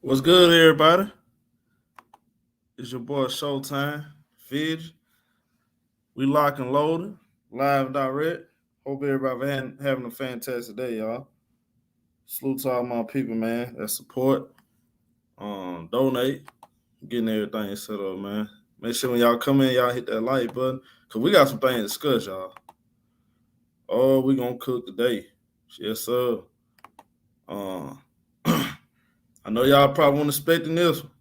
What's good, everybody? It's your boy ShowTyme, Fidge. We lock and loaded, live and direct. Hope everybody having a fantastic day, y'all. Salute to all my people, man, that support, donate, getting everything set up, man. Make sure when y'all come in, y'all hit that like button, because we got some things to discuss, y'all. Oh, we gonna cook today. Yes, sir. Uh, I know y'all probably weren't expecting this one,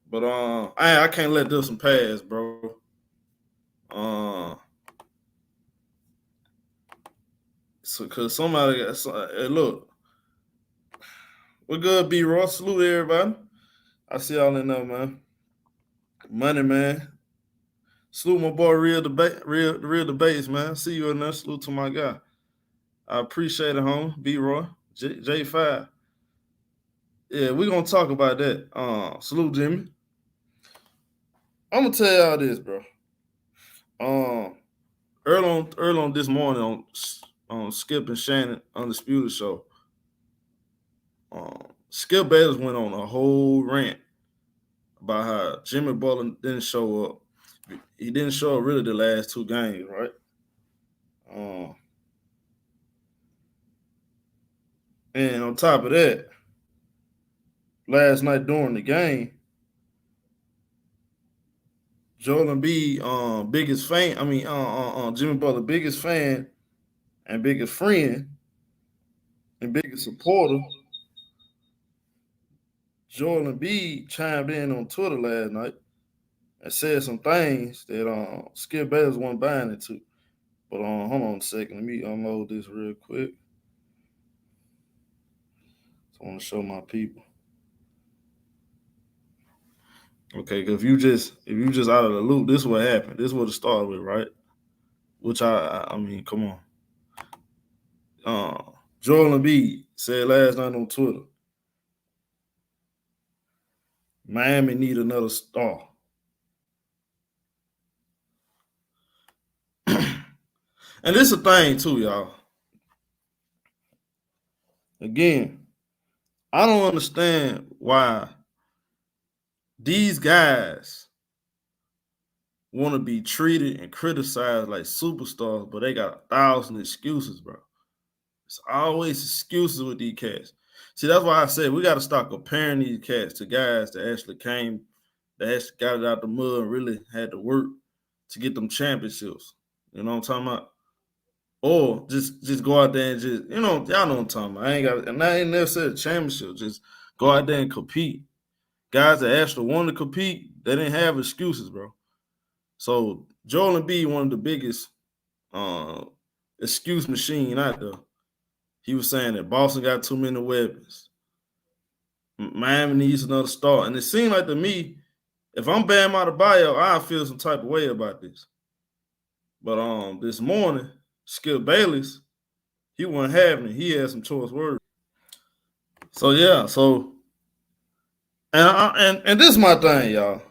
but I can't let this one pass, bro. So, cause somebody got hey, look, we're good, B Ross. Salute everybody. I see y'all in there, man. Money, man. Salute my boy, real debates, man. See you in there. Salute to my guy. I appreciate it, home. B Roy, J5. Yeah, we're gonna talk about that. Salute, Jimmy. I'm gonna tell y'all this, bro. Early on this morning on Skip and Shannon Undisputed show, Skip Bayless went on a whole rant about how Jimmy Butler didn't show up. He didn't show up really the last two games, right? And on top of that, last night during the game, Joel Embiid, biggest fan. I mean, Jimmy Butler, biggest fan and biggest friend and biggest supporter. Joel Embiid chimed in on Twitter last night and said some things that Skip Bayless wasn't buying into. But hold on a second, let me unload this real quick. I want to show my people. Okay, because if you just out of the loop, this is what happened. This is what it started with, right? Which I mean, come on. Joel Embiid said last night on Twitter, Miami need another star. And this is a thing too, y'all. Again, I don't understand why these guys want to be treated and criticized like superstars, but they got 1,000 excuses, bro. It's always excuses with these cats. See, that's why I said we got to start comparing these cats to guys that actually got it out the mud and really had to work to get them championships. You know what I'm talking about? Or just go out there and just, y'all know what I'm talking about. I ain't never said a championship. Just go out there and compete. Guys that actually want to compete, they didn't have excuses, bro. So Joel Embiid, one of the biggest excuse machine out there. He was saying that Boston got too many weapons. Miami needs another star. And it seemed like to me, if I'm Bam Adebayo, I feel some type of way about this. But this morning, Skip Bayless, he wasn't having it. He had some choice words. So yeah, and this is my thing, y'all.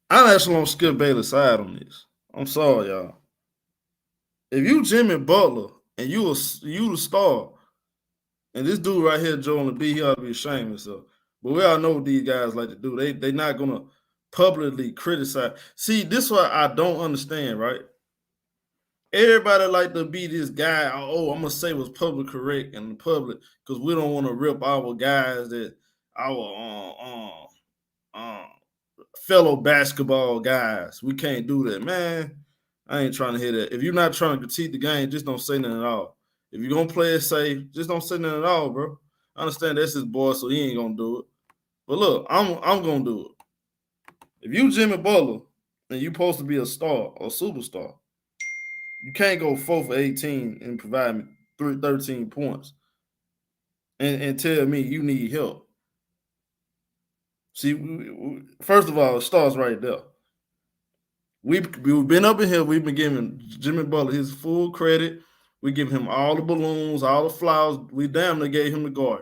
I'm actually on Skip Bayless' side on this. I'm sorry, y'all. If you Jimmy Butler and you the star, and this dude right here, Joel Embiid, he ought to be ashamed of himself. But we all know what these guys like to do. They not gonna publicly criticize. See, this is what I don't understand, right? Everybody like to be this guy. Oh, I'm gonna say what's public correct in the public because we don't want to rip our guys that our fellow basketball guys. We can't do that, man. I ain't trying to hear that. If you're not trying to critique the game, just don't say nothing at all. If you're gonna play it safe, just don't say nothing at all, bro. I understand that's his boy, so he ain't gonna do it. But look, I'm gonna do it. If you Jimmy Butler and you supposed to be a star or superstar, you can't go 4 for 18 and provide me 13 points and tell me you need help. See, first of all, it starts right there. We've been up in here. We've been giving Jimmy Butler his full credit. We give him all the balloons, all the flowers. We damn near gave him the guard.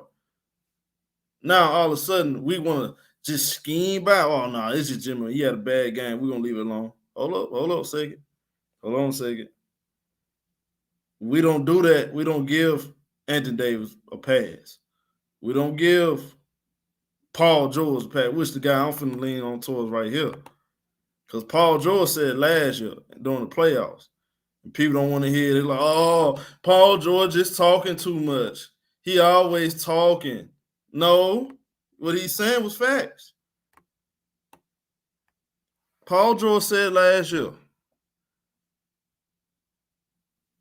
Now all of a sudden we want to just scheme by. Oh no, it's just Jimmy. He had a bad game. We're gonna leave it alone. Hold up a second. Hold on a second. We don't do that. We don't give Anthony Davis a pass. We don't give Paul George a pass, which the guy I'm finna lean on towards right here. Because Paul George said last year during the playoffs, and people don't want to hear it. They're like, oh, Paul George is talking too much. He always talking. No, what he's saying was facts. Paul George said last year,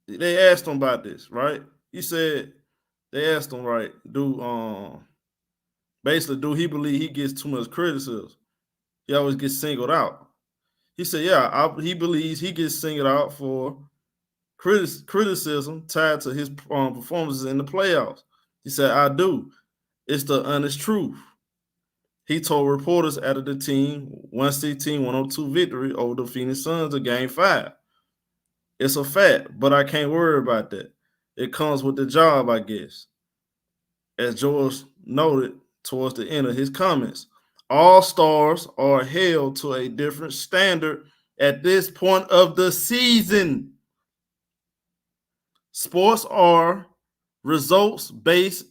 they asked him about this, right? He said, they asked him, right, basically, do he believe he gets too much criticism? He always gets singled out. He said, yeah, he believes he gets singled out for criticism tied to his performances in the playoffs. He said, I do. It's the honest truth. He told reporters after the team 116-102 victory over the Phoenix Suns in Game 5. It's a fact, but I can't worry about that. It comes with the job, I guess. As George noted towards the end of his comments, all stars are held to a different standard at this point of the season. Sports are results-based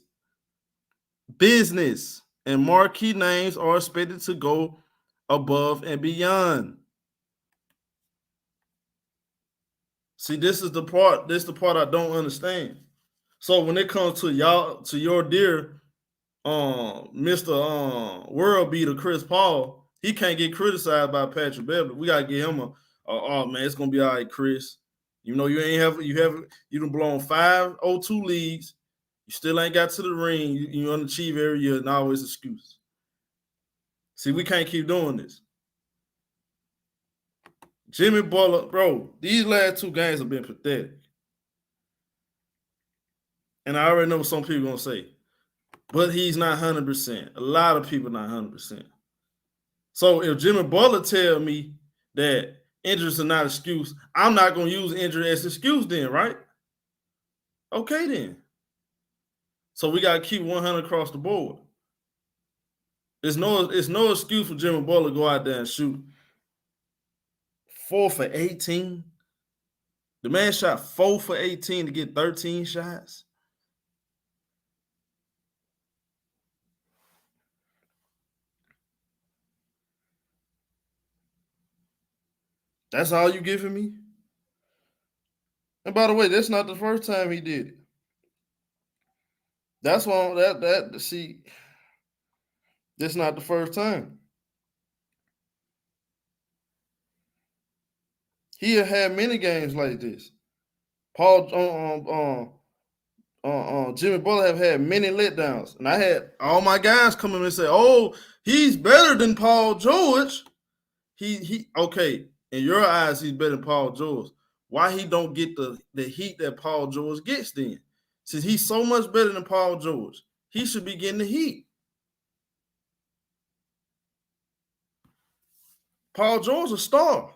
business, and marquee names are expected to go above and beyond. See, this is the part. This is the part I don't understand. So when it comes to y'all, to your dear Mr. World Beater Chris Paul, he can't get criticized by Patrick Beverly. We gotta give him oh man, it's gonna be all right, Chris. You know you done blown 502 leagues. You still ain't got to the ring. You unachieve every year and always excuses. See, we can't keep doing this. Jimmy Butler, bro, these last 2 games have been pathetic. And I already know what some people gonna say. But he's not 100%. A lot of people not 100%. So if Jimmy Butler tell me that injuries are not excuse, I'm not going to use injury as excuse then, right? Okay then. So we got to keep 100 across the board. It's no excuse for Jimmy Butler to go out there and shoot 4 for 18. The man shot 4 for 18 to get 13 shots. That's all you giving me? And by the way, that's not the first time he did it. That's why that's not the first time. He had many games like this. Jimmy Butler have had many letdowns, and I had all my guys come in and say, "Oh, he's better than Paul George." He okay, in your eyes, he's better than Paul George. Why he don't get the heat that Paul George gets then? Since he's so much better than Paul George, he should be getting the heat. Paul George a star.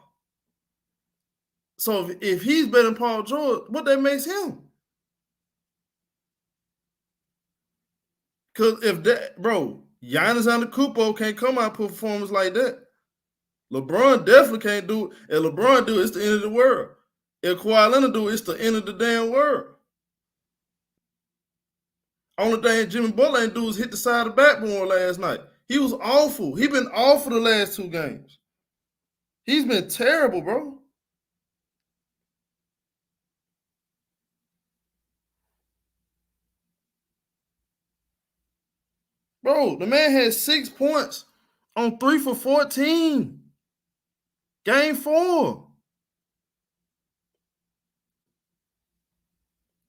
So if he's better than Paul George, what that makes him? Because if that, bro, Giannis Antetokounmpo can't come out and put performance like that. LeBron definitely can't do it. If LeBron do it, it's the end of the world. If Kawhi Leonard do it, it's the end of the damn world. Only thing Jimmy Butler ain't do is hit the side of the backboard last night. He was awful. He been awful the last 2 games. He's been terrible, bro. Bro, the man had 6 points on 3 for 14. Game 4.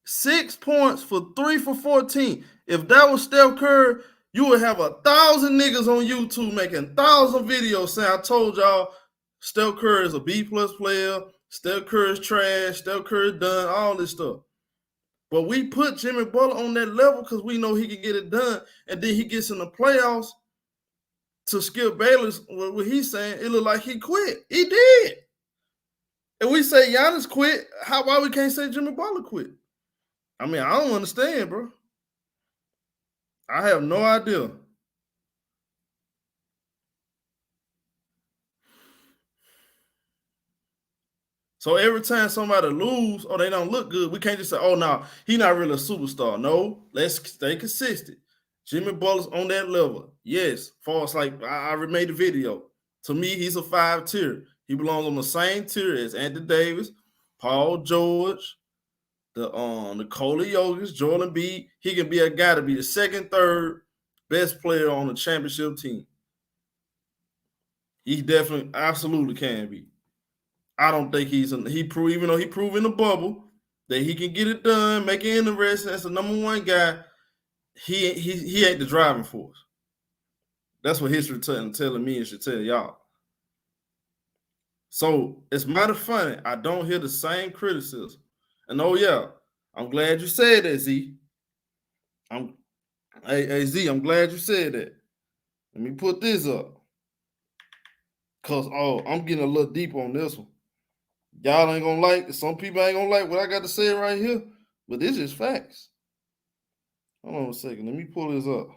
6 points for 3 for 14. If that was Steph Curry, you would have 1,000 niggas on YouTube making 1,000 videos saying, I told y'all Steph Curry is a B+ player. Steph Curry is trash. Steph Curry is done. All this stuff. But we put Jimmy Butler on that level because we know he can get it done. And then he gets in the playoffs to Skip Bayless. What he's saying, it looked like he quit. He did. And we say Giannis quit. Why we can't say Jimmy Butler quit? I mean, I don't understand, bro. I have no idea. So every time somebody lose or they don't look good, we can't just say, oh, no, he not really a superstar. No, let's stay consistent. Jimmy Butler's on that level. Yes, far as like I made the video. To me, he's a 5 tier. He belongs on the same tier as Anthony Davis, Paul George, the Nikola Jokic, Joel Embiid. He can be a guy to be the second, third best player on the championship team. He definitely, absolutely can be. I don't think even though he proved in the bubble that he can get it done, make it interesting as the number one guy. He ain't the driving force. That's what history telling me and should tell y'all. So it's mighty funny. I don't hear the same criticism. And oh yeah, I'm glad you said that, Z. Hey Z, I'm glad you said that. Let me put this up. Cause I'm getting a little deep on this one. Y'all ain't gonna like it. Some people ain't gonna like what I got to say right here, but this is facts. Hold on a second. Let me pull this up.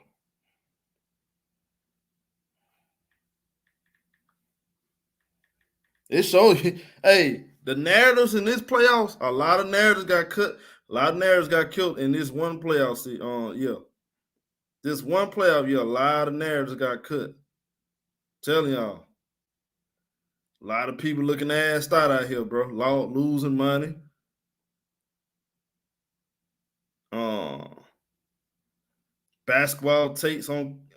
It shows you, hey, the narratives in this playoffs, a lot of narratives got cut. A lot of narratives got killed in this one playoff. This one playoff year, a lot of narratives got cut. Telling y'all. A lot of people looking assed out here, bro. Losing money. Basketball takes on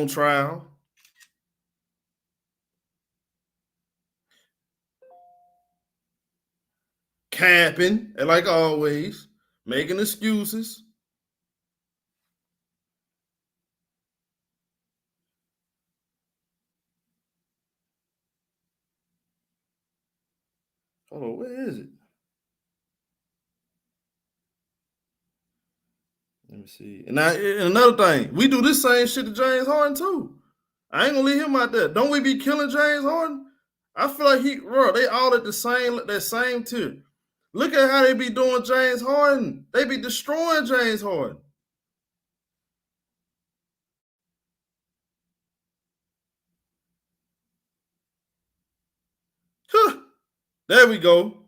trial. Capping, and like always, making excuses. Hold on, where is it? Let me see. And another thing, we do this same shit to James Harden too. I ain't gonna leave him out there. Don't we be killing James Harden? I feel like they all at that same tier. Look at how they be doing James Harden. They be destroying James Harden. Huh. There we go.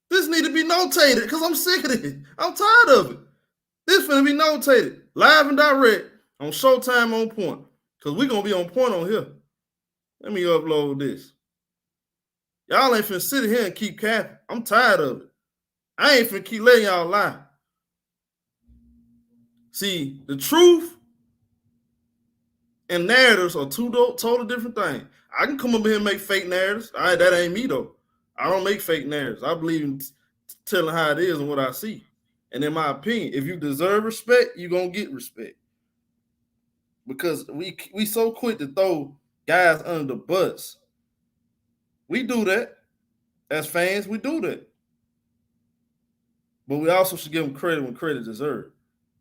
This need to be notated because I'm sick of it. I'm tired of it. This finna be notated. Live and direct on ShowTyme on point. Because we gonna be on point on here. Let me upload this. Y'all ain't finna sit here and keep capping. I'm tired of it. I ain't finna keep letting y'all lie. See, the truth and narratives are two totally different things. I can come up here and make fake narratives. That ain't me though. I don't make fake narratives. I believe in telling how it is and what I see. And in my opinion, if you deserve respect, you're gonna get respect. Because we so quick to throw guys under the bus. We do that. As fans, we do that. But we also should give them credit when credit deserved.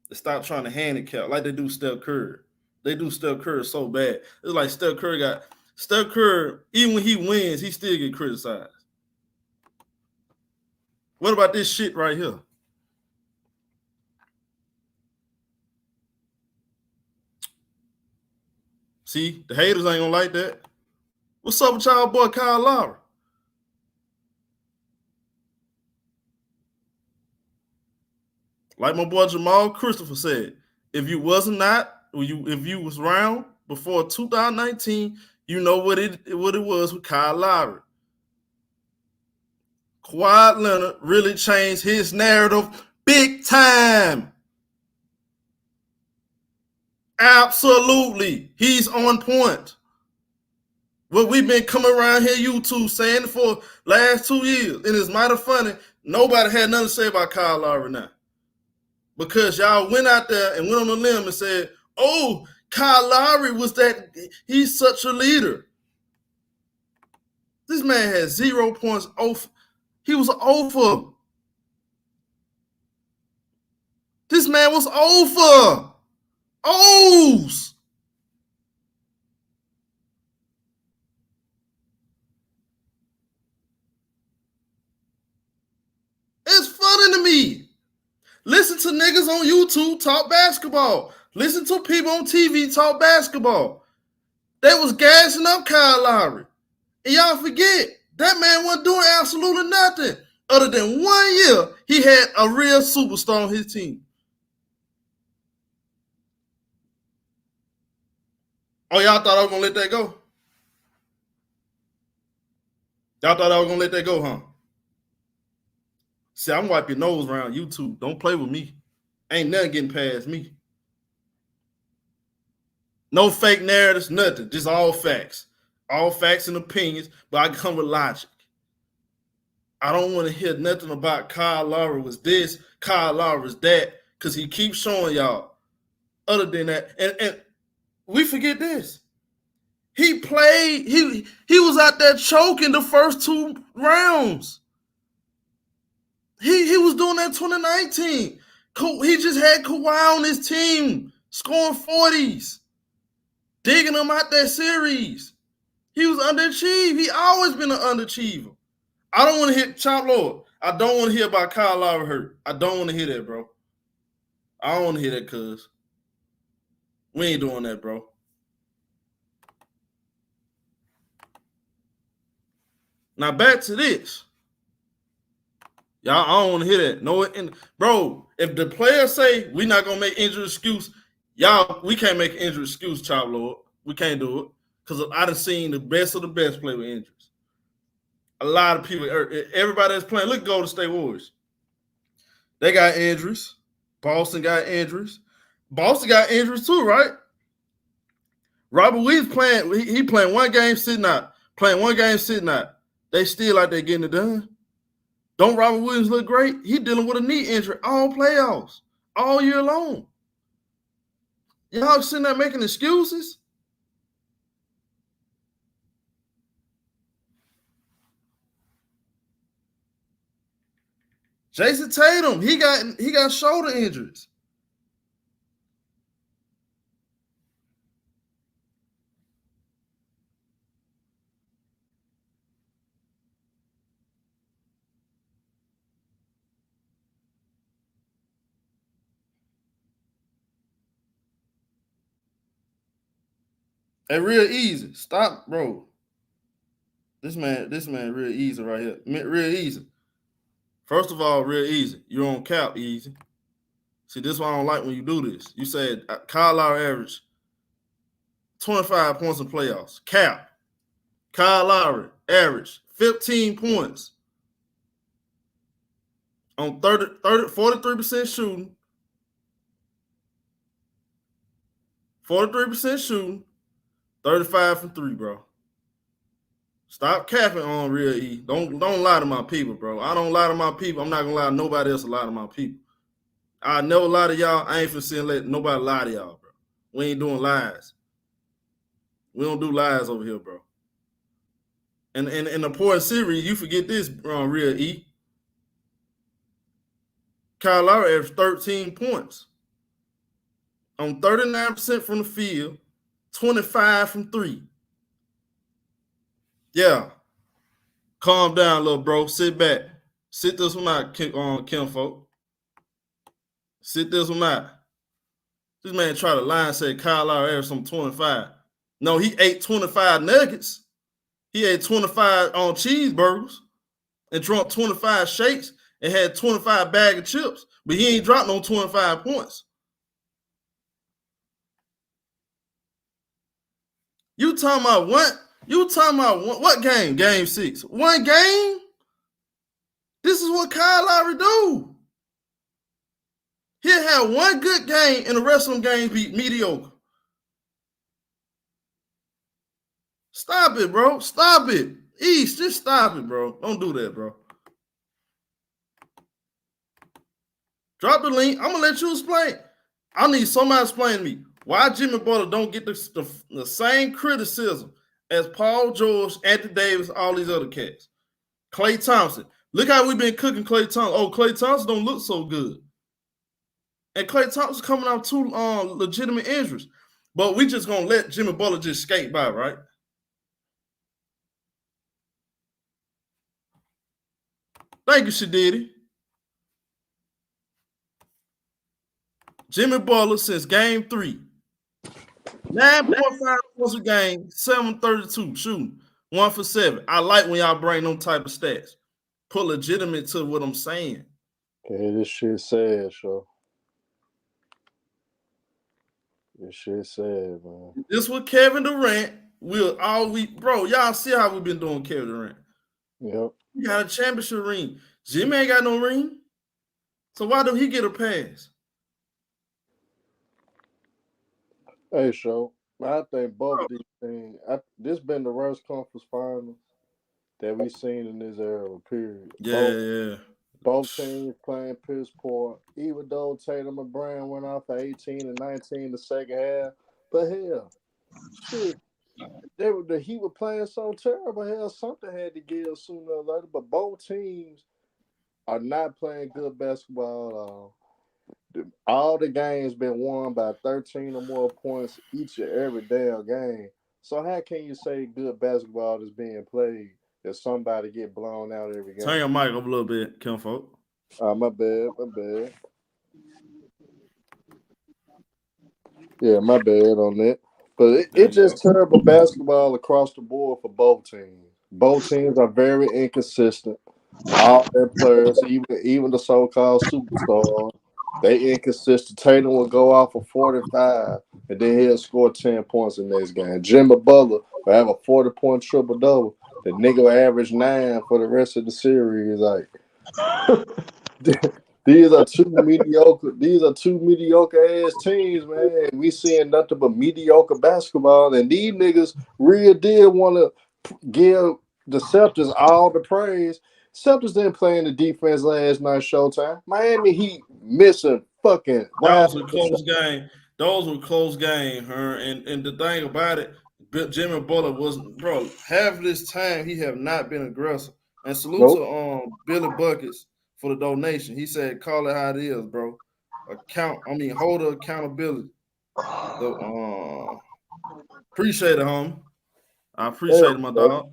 To stop trying to handicap like they do Steph Curry. They do Steph Curry so bad. It's like Steph Curry, even when he wins, he still get criticized. What about this shit right here? See, the haters ain't gonna like that. What's up with y'all boy Kyle Lowry? Like my boy Jamal Christopher said, if you was around before 2019, you know what it was with Kyle Lowry. Kawhi Leonard really changed his narrative big time. Absolutely. He's on point. What we've been coming around here, YouTube, saying for last 2 years. And it's mighty funny. Nobody had nothing to say about Kyle Lowry now. Because y'all went out there and went on a limb and said, oh, Kyle Lowry he's such a leader. This man had 0 points off. He was over. This man was over. O's. It's funny to me. Listen to niggas on YouTube talk basketball. Listen to people on TV talk basketball. They was gassing up Kyle Lowry. And y'all forget, that man wasn't doing absolutely nothing. Other than 1 year, he had a real superstar on his team. Oh, y'all thought I was going to let that go? Y'all thought I was going to let that go, huh? See, I'm wiping your nose around YouTube. Don't play with me. Ain't nothing getting past me. No fake narratives, nothing. Just all facts. All facts and opinions, but I come with logic. I don't want to hear nothing about Kyle Lowry was this, Kyle Lowry was that, because he keeps showing y'all. Other than that, and we forget this. He played, he was out there choking the first 2 rounds. He was doing that in 2019. He just had Kawhi on his team, scoring 40s, digging him out that series. He was underachieved. He always been an underachiever. I don't want to hear, Chop Lord, I don't want to hear about Kyle Lowry hurt. I don't want to hear that, bro. I don't want to hear that, cuz. We ain't doing that, bro. Now back to this. Y'all, I don't want to hear that. No, bro, if the players say we not going to make injury excuse, y'all, we can't make an injury excuse, Chop Lord. We can't do it. Because I done seen the best of the best play with injuries. A lot of people, everybody that's playing, look at Golden State Warriors. They got injuries. Boston got injuries. Boston got injuries too, right? Robert Williams playing, he playing 1 game sitting out. Playing 1 game sitting out. They still like they getting it done. Don't Robert Williams look great? He dealing with a knee injury all playoffs, all year long. Y'all sitting there making excuses? Jason Tatum, he got shoulder injuries. Hey, real easy. Stop, bro. This man real easy right here. Real easy. First of all, real easy. You're on cap, easy. See, this is why I don't like when you do this. You said Kyle Lowry average 25 points in playoffs. Cap. Kyle Lowry average 15 points on 43% shooting. 43% shooting. 35 from 3, bro. Stop capping on real E. Don't lie to my people, bro. I don't lie to my people. I'm not gonna lie to nobody else to lie to my people. I never lie to y'all. I ain't finna let nobody lie to y'all, bro. We ain't doing lies. We don't do lies over here, bro. And in the important series, you forget this, real E. Kyle Lowry averaged 13 points on 39% from the field, 25 from 3. Yeah. Calm down, little bro. Sit back. Sit this one out, Kim folk. Sit this one out. This man tried to lie and say Kyle Lowry averaged some 25. No, he ate 25 nuggets. He ate 25 on cheeseburgers and drunk 25 shakes and had 25 bag of chips, but he ain't dropped no 25 points. You talking about what? You talking about what game? Game 6. 1 game? This is what Kyle Lowry do. He'll have 1 good game and the rest of them games be mediocre. Stop it, bro. Stop it. East, just stop it, bro. Don't do that, bro. Drop the link. I'm going to let you explain. I need somebody to explain to me why Jimmy Butler don't get the same criticism as Paul George, Anthony Davis, all these other cats. Klay Thompson. Look how we've been cooking Klay Thompson. Oh, Klay Thompson don't look so good. And Klay Thompson's coming out 2 legitimate injuries. But we just going to let Jimmy Butler just skate by, right? Thank you, Shadidi. Jimmy Butler since game 3. 9.5 points a game, 732 shooting, 1 for 7. I like when y'all bring them type of stats. Put legitimate to what I'm saying. Okay, this shit sad, show. This shit sad, man. This with Kevin Durant. Bro, y'all see how we've been doing Kevin Durant. Yep. He got a championship ring. Jimmy ain't got no ring. So why do he get a pass? Hey, show. I think both these things. This been the worst conference finals that we've seen in this era. Period. Yeah. Both teams playing piss poor. Even though Tatum and Brown went off for 18 and 19 the second half, but hell, shit, the Heat were playing so terrible. Hell, something had to give sooner or later. But both teams are not playing good basketball at all. All the games been won by 13 or more points each and every damn game. So how can you say good basketball is being played if somebody get blown out every game? Turn your mic up a little bit, Kim folk. My bad. Yeah, my bad on that. But it's just terrible basketball across the board for both teams. Both teams are very inconsistent. All their players, even the so-called superstars, they inconsistent. Tatum will go off for 45, and then he'll score 10 points in the next game. Jimmy Butler will have a 40-point triple-double. The nigga will average 9 for the rest of the series. Like, these are two mediocre ass teams, man. We seeing nothing but mediocre basketball, and these niggas really did want to give the Celtics all the praise. Celtics didn't play in the defense last night. Showtime. Miami Heat missing fucking. That was a close game. Those were close games, and the thing about it, Jimmy Butler wasn't, bro. Half of this time he have not been aggressive. And salute to Billy Buckets for the donation. He said, "Call it how it is, bro. Hold the accountability." Appreciate it, homie. I appreciate it, my dog.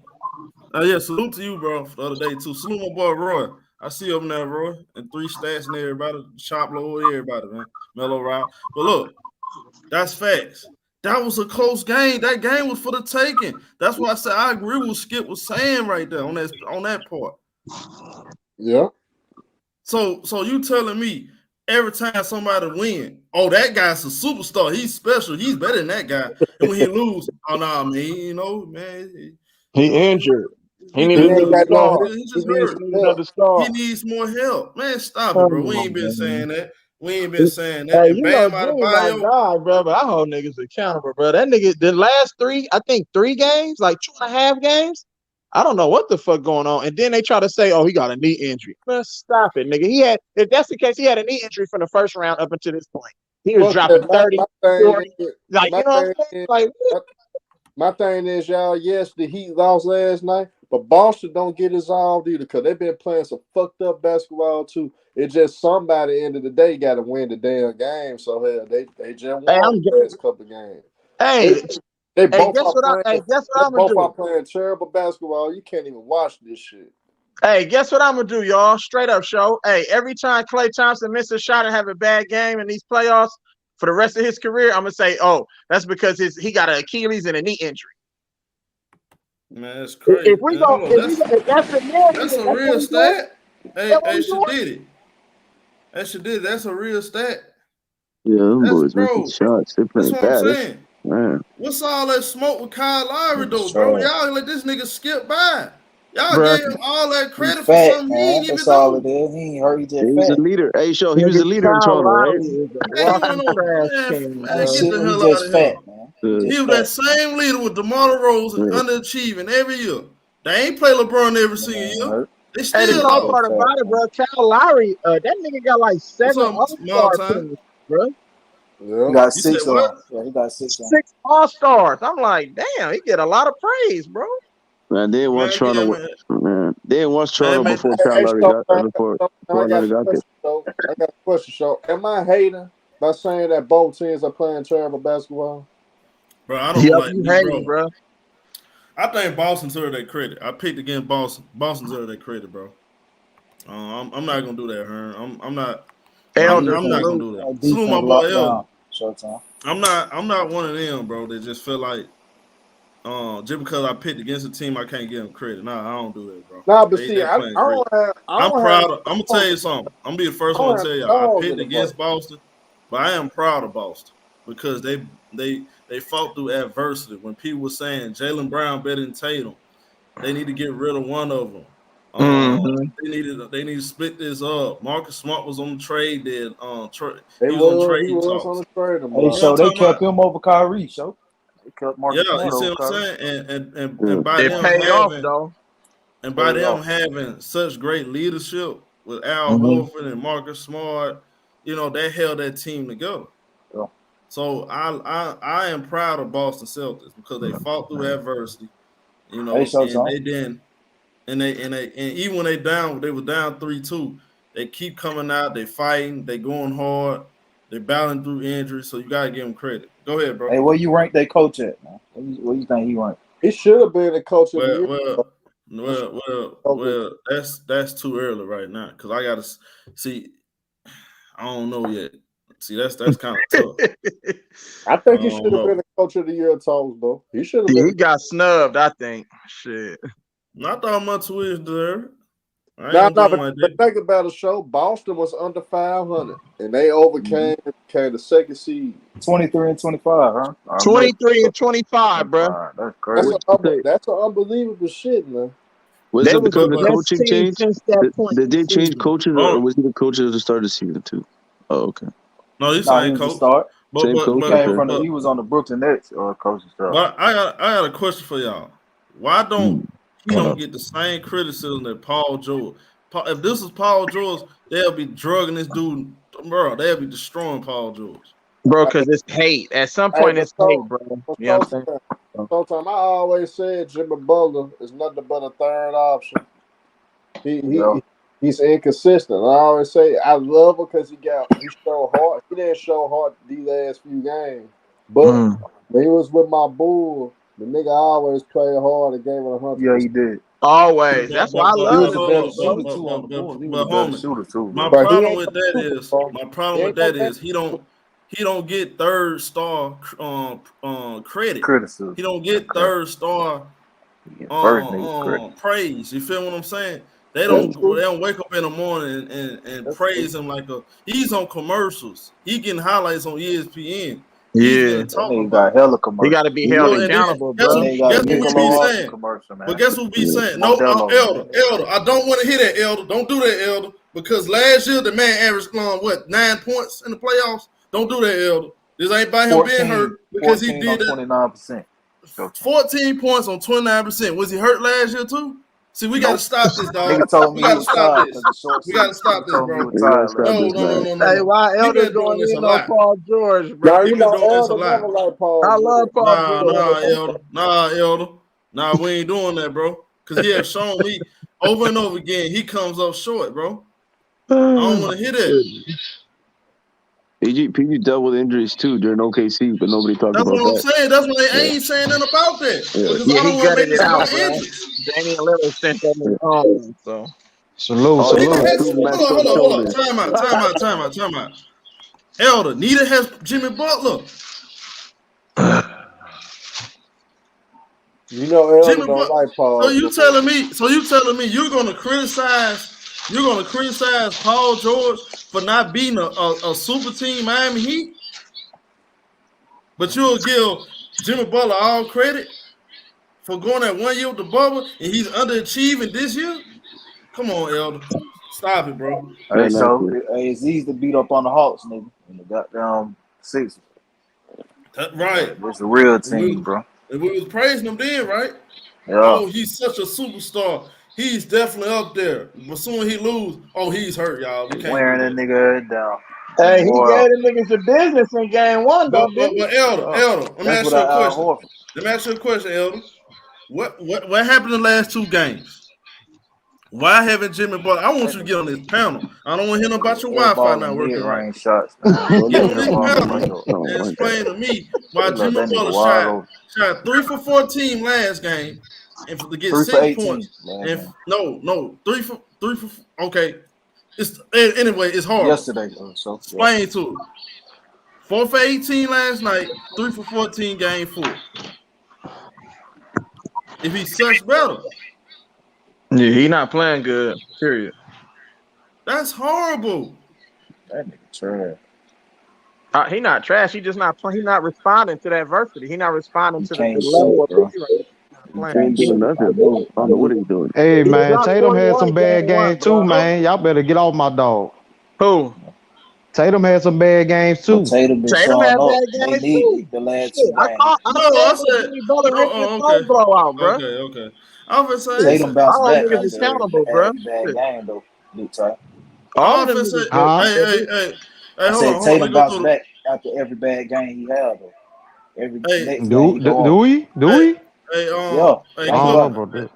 Yeah, salute to you, bro, for the other day too. Salute my boy Roy. I see him there, Roy, and 3 stats and everybody, Chop Low, everybody, man. Mellow Route. But look, that's facts. That was a close game. That game was for the taking. That's why I said I agree with Skip was saying right there on that part. Yeah. So you telling me every time somebody win, oh, that guy's a superstar. He's special. He's better than that guy. And when he lose, oh no, man, he injured. He needs another star. He needs more help. Man, stop it, bro. We ain't been saying that. Hey, you know, Jimmy my guy, bro, but I hold niggas accountable, bro. That nigga, the last 3 games, like 2.5 games, I don't know what the fuck going on. And then they try to say, oh, he got a knee injury. Man, stop it, nigga. If that's the case, he had a knee injury from the first round up until this point. He was dropping 30, 40. Like, you know what I'm saying? Like, my thing is, y'all, yes, the Heat lost last night, but Boston don't get dissolved either because they've been playing some fucked up basketball too. It's just somebody at the end of the day got to win the damn game. So hell, they just won the last couple of games. They both are playing terrible basketball. You can't even watch this shit. Hey, guess what I'm gonna do, y'all? Straight up show. Hey, every time Klay Thompson misses a shot and have a bad game in these playoffs for the rest of his career, I'm gonna say, oh, that's because he got an Achilles and a knee injury. Man, that's crazy. That's a real stat. Hey, she did it. That's a real stat. Yeah, them boys making shots. They playing bad. That's what I'm saying. Man. What's all that smoke with Kyle Lowry, though, bro? Y'all let this nigga skip by. Y'all gave him all that credit for something he ain't even do. All it is. He ain't hurt. He just was a leader. Hey, show he was a leader in Toronto, right? Get the hell out of here. He was that same leader with DeMar DeRozan underachieving every year. They ain't play LeBron every single year. They still the cool part about it, bro, Kyle Lowry, that nigga got like 7 All-Star teams, bro. Yeah. He got 6 of them. Yeah, he got 6 All-Stars. I'm like, damn, he get a lot of praise, bro. Man, they didn't want Toronto. They didn't want Toronto before Kyle Lowry got there. I got a question, Shaw. Am I hating by saying that both teams are playing terrible basketball? Bro, I don't like you hating, bro. I think Boston deserve that credit. I picked against Boston. Boston deserve that credit, bro. I'm not gonna do that, Hearn. I'm not. I'm not gonna do that. Salute my boy Elder. ShowTyme. I'm not one of them, bro. That just feel like just because I picked against a team, I can't give them credit. Nah, I don't do that, bro. Nah, but see, I'm proud of. I'm gonna tell you something. I'm gonna be the first one to tell y'all. I picked against Boston, but I am proud of Boston because they fought through adversity. When people were saying Jaylen Brown better than Tatum, they need to get rid of one of them. They need to split this up. Marcus Smart was on the trade. He was on the trade. Hey, so they kept him over Kyrie. So they kept Marcus Smart you see over what I'm Kyrie. saying? And by they them pay having, off though. And by them having such great leadership with Al Horford and Marcus Smart, they held that team together. Yeah. So I am proud of Boston Celtics because they fought through adversity. And they didn't. And even when they were down 3-2. They keep coming out. They fighting. They going hard. They battling through injuries. So you gotta give them credit. Go ahead, bro. Hey, where you rank that coach at, man? What you think he ranked? He should have been the coach of the year. Well, that's too early right now because I gotta see. I don't know yet. See, that's kind of tough. I think he should have been the coach of the year at times, though. He should have been. He got snubbed, I think. Shit. Not that much was there. But think about the show. Boston was under 500, and they overcame the second seed. 23-25, huh? 23-25, bro. That's crazy. That's an unbelievable shit, man. Was it because the coaching change? Did they change coaches, or was he the coach at the start of the season too? Oh, okay. No, he's saying coach. He was on the Brooklyn Nets coaching staff. But I got a question for y'all. Why don't he don't get the same criticism that Paul George? If this is Paul George, they'll be drugging this dude, bro. They'll be destroying Paul George. Bro, because it's hate. At some point, it's hate, bro. You know what I'm saying? Sometimes I always said Jimmy Butler is nothing but a third option. He's inconsistent. I always say I love him because he showed hard. He didn't show hard these last few games, but when he was with my Bulls, the nigga always played hard and gave it 100%. Yeah, he did. Always. That's why I love him. My problem with that is he don't get third star credit. Criticism. He don't get third star praise. You feel what I'm saying? They don't wake up in the morning and praise him like he's on commercials. He getting highlights on ESPN. Yeah, he got hella commercials. He got to be held accountable, bro. Guess what we be saying? But guess what we saying? No, Elder. I don't want to hear that, Elder. Don't do that, Elder. Because last year the man averaged 9 points in the playoffs. Don't do that, Elder. This ain't by him being hurt because he did that. 29%. 14 points on 29%. Was he hurt last year too? See, we got to stop this, dog. We got to stop this. We got to stop this, bro. No. Hey, why Elder going in on Paul George, bro? You know, Elder never like Paul. I love Paul George. Elder. Nah, we ain't doing that, bro. Because he has shown me over and over again he comes up short, bro. I don't want to hear that. PG dealt with injuries too during OKC, but nobody talked about that. That's what I'm saying. That's why I ain't saying nothing about that. Yeah, he gutted it out, bro. Damian Lillard sent that in home, so. Salute. Hold on. Time out. Elder, neither has Jimmy Butler. You know, Elder don't like Paul. So you telling me you're gonna criticize Paul George for not beating a super team Miami Heat? But you'll give Jimmy Butler all credit for going that 1 year with the bubble and he's underachieving this year? Come on, Elder. Stop it, bro. Hey, so it's easy to beat up on the Hawks, nigga. And the goddamn Sixers. Right. It's a real team, bro. And we was praising him then, right? Yeah. Oh, he's such a superstar. He's definitely up there. But soon he lose, he's hurt, y'all. We can't wearing that nigga down. Hey, he gave the niggas the business in game one, though, but Elder, let me ask you a question, Elder. What happened in the last 2 games? Why haven't Jimmy Butler? I want you to get on this panel. I don't want to hear about your Wi-Fi not working right. Shots, get on this panel and explain to me why Jimmy Butler shot 3 for 14 last game and to get 6 points. And no, 3 for okay. Anyway, it's hard. Yesterday, so explain to it. 4 for 18 last night, 3 for 14 game 4. If he sucks better. Yeah, he not playing good, period. That's horrible. That nigga trash. He not trash. He just not he not responding to that adversity. He not responding to the can't level shoot, of He ain't doing nothing. I don't know what he's doing. Hey man, Tatum had some bad games too, man. Y'all better get off my dog. Who? Tatum had some bad games too. Tatum been showing had up. bad They games need too. the last Shit, 2 I said Jimmy Butler okay. blowout, bro. Okay. I was say Tatum bounced back niggas after is accountable, bro. every bad game though. Big time. All of them say, niggas. I said Tatum bounced back after every bad game he had though. Every next do we? Hey, yeah. Hey, I don't know about that.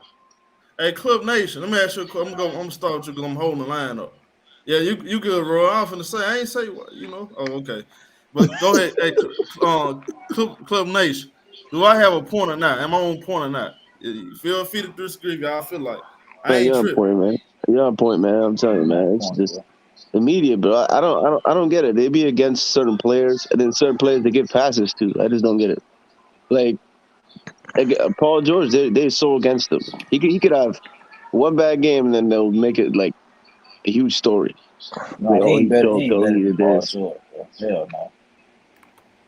Hey, Club Nation, let me ask you a question. I'm gonna start with you because I'm holding the line up. Yeah, you good, bro. I'm finna say I ain't say what, you know. Oh, okay. But go ahead, hey, Club Nation. Do I have a point or not? Am I on point or not? You feel free to disagree, y'all. I feel like I ain't you're on tripping. point, man. You're on point, man. I'm telling you, man. It's just the media, bro. I don't get it. They be against certain players, and then certain players they give passes to. I just don't get it. Like Paul George, they're so against him. He could have one bad game, and then they'll make it like a huge story. No, he ain't better. He ain't better than Paul this. George. Hell no.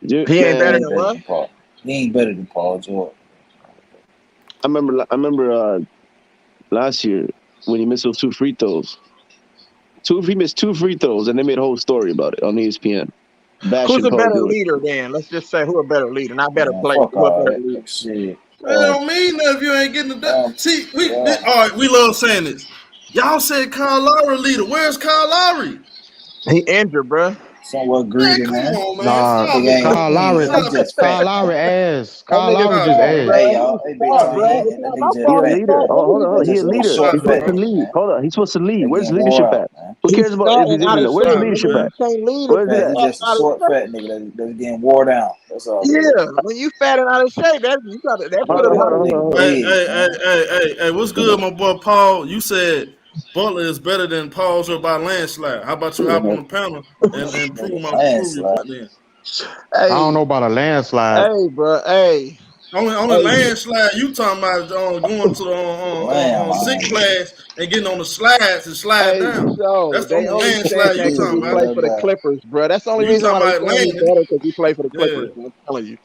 He ain't better than what? He ain't better than Paul George. I remember last year when he missed those 2 free throws. He missed 2 free throws, and they made a whole story about it on ESPN. Who's a better leader then? Let's just say who a better leader, not better player. Who a better leader? Shit. It don't mean that if you ain't getting the see. All right, we love saying this. Y'all said Kyle Lowry leader. Where's Kyle Lowry? He injured, bro. Somewhat greedy, man. Come on, man. Nah, Kyle Lowry ass. Kyle Lowry just ass. Hey, y'all. Hey, big time. He a leader. Hold on. He a leader. He's supposed to lead. Hold on. He's supposed to lead. Where's leadership at? Who cares about if he's injured? Where's the leadership at? Where's it at? He's just a short, fat nigga that's getting wore down. That's all. Yeah, when you fat and out of shape, you got that. Hey, what's good, my boy Paul? You said Butler is better than Paul George by landslide. How about you hop on the panel and prove your point then? I don't know about a landslide. Hey, bro. Hey. On the landslide, you talking about going to the sick class and getting on the slides and slide down. That's the only landslide you talking about. Play for the Clippers, bro. That's the only reason why they play better because he played for the Clippers. I'm telling you,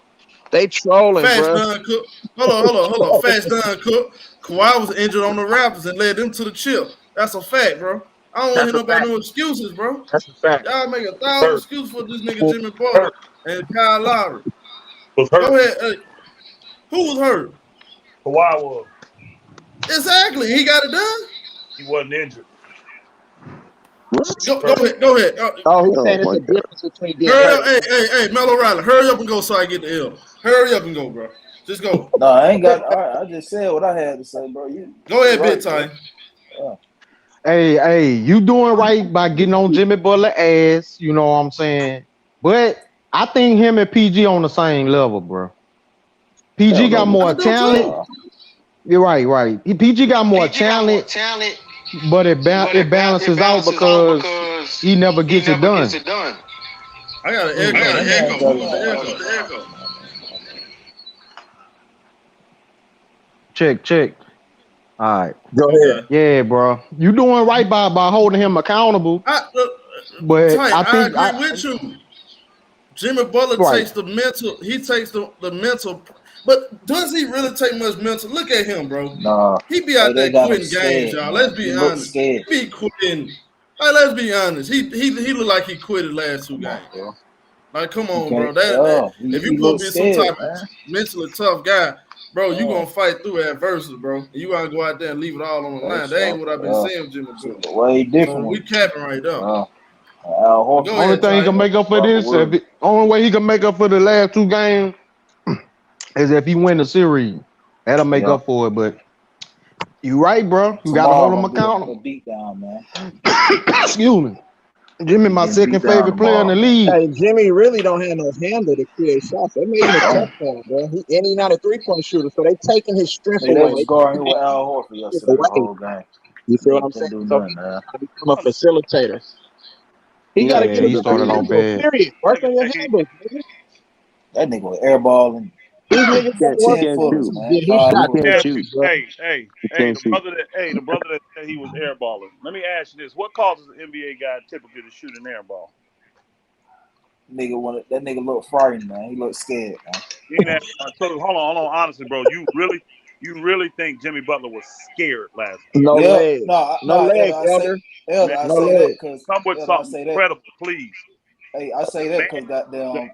they trolling, Fast bro. done, Cook. Hold on. Fast done, Cook. Kawhi was injured on the Raptors and led them to the chip. That's a fact, bro. I don't want to hear nobody no excuses, bro. That's a fact. Y'all make 1,000 excuses for this nigga Jimmy Butler and Kyle Lowry. Go ahead. Who was hurt? Kawhi was. Exactly. He got it done. He wasn't injured. Go ahead. Oh, he's saying it's a difference between being hurt. Hey, Mel O'Reilly, hurry up and go so I get the L. Hurry up and go, bro. Just go. No, I ain't got. I just said what I had to say, bro. Go ahead, big time. Hey, you doing right by getting on Jimmy Butler ass. You know what I'm saying? But I think him and PG on the same level, bro. PG got more talent. You're right. PG got more talent, but it balances out because he never gets it done. I got an echo. Check. All right. Go ahead. Yeah, bro. You doing right by holding him accountable. But I agree with you. Jimmy Butler takes the mental. He takes the mental. But does he really take much mental? Look at him, bro. Nah. He be out there quitting games, y'all. Let's be honest. He be quitting. Like, let's be honest. He look like he quit the last 2 games. Like, come on, bro. If you gonna be some type of mentally tough guy, bro, you gonna fight through adversity, bro. You gotta go out there and leave it all on the line. That ain't what I've been saying with Jimmy Butler. Way different. We capping right there. Only thing he can make up for this, only way he can make up for the last 2 games is if he win the series. That'll make up for it. But you right, bro. You gotta hold him accountable. Beat down, man. Excuse me. Jimmy, my second favorite player in the league. Hey, Jimmy really don't have no handle to create shots. They made him a tough point, bro. He's not a 3-point shooter, so they taking his strength away. They was guarding with Al Horford yesterday the whole game. You feel what Nigga I'm couldn't saying? do So nothing, he man. got to become a facilitator. He got Yeah, to Yeah, get a he good started off handle. bad. Period. Work Let me on your tell you, handles, nigga. That nigga was airballing. These niggas he don't Got work 10 can't on footers, shoot. him. man. Get his 5 He shot can't footers. hey, together, shoot. bro. hey, He can't the shoot. brother that said he was airballing. Let me ask you this: what causes an NBA guy typically to shoot an airball? That nigga look frightened, man. He looked scared, man. You ain't so hold on, honestly, bro. You really think Jimmy Butler was scared last night? No Yeah, legs. No no, legs, Elder. Man, I No say that legs. because come with I something say that. credible, please. Hey, I say The that man, because goddamn,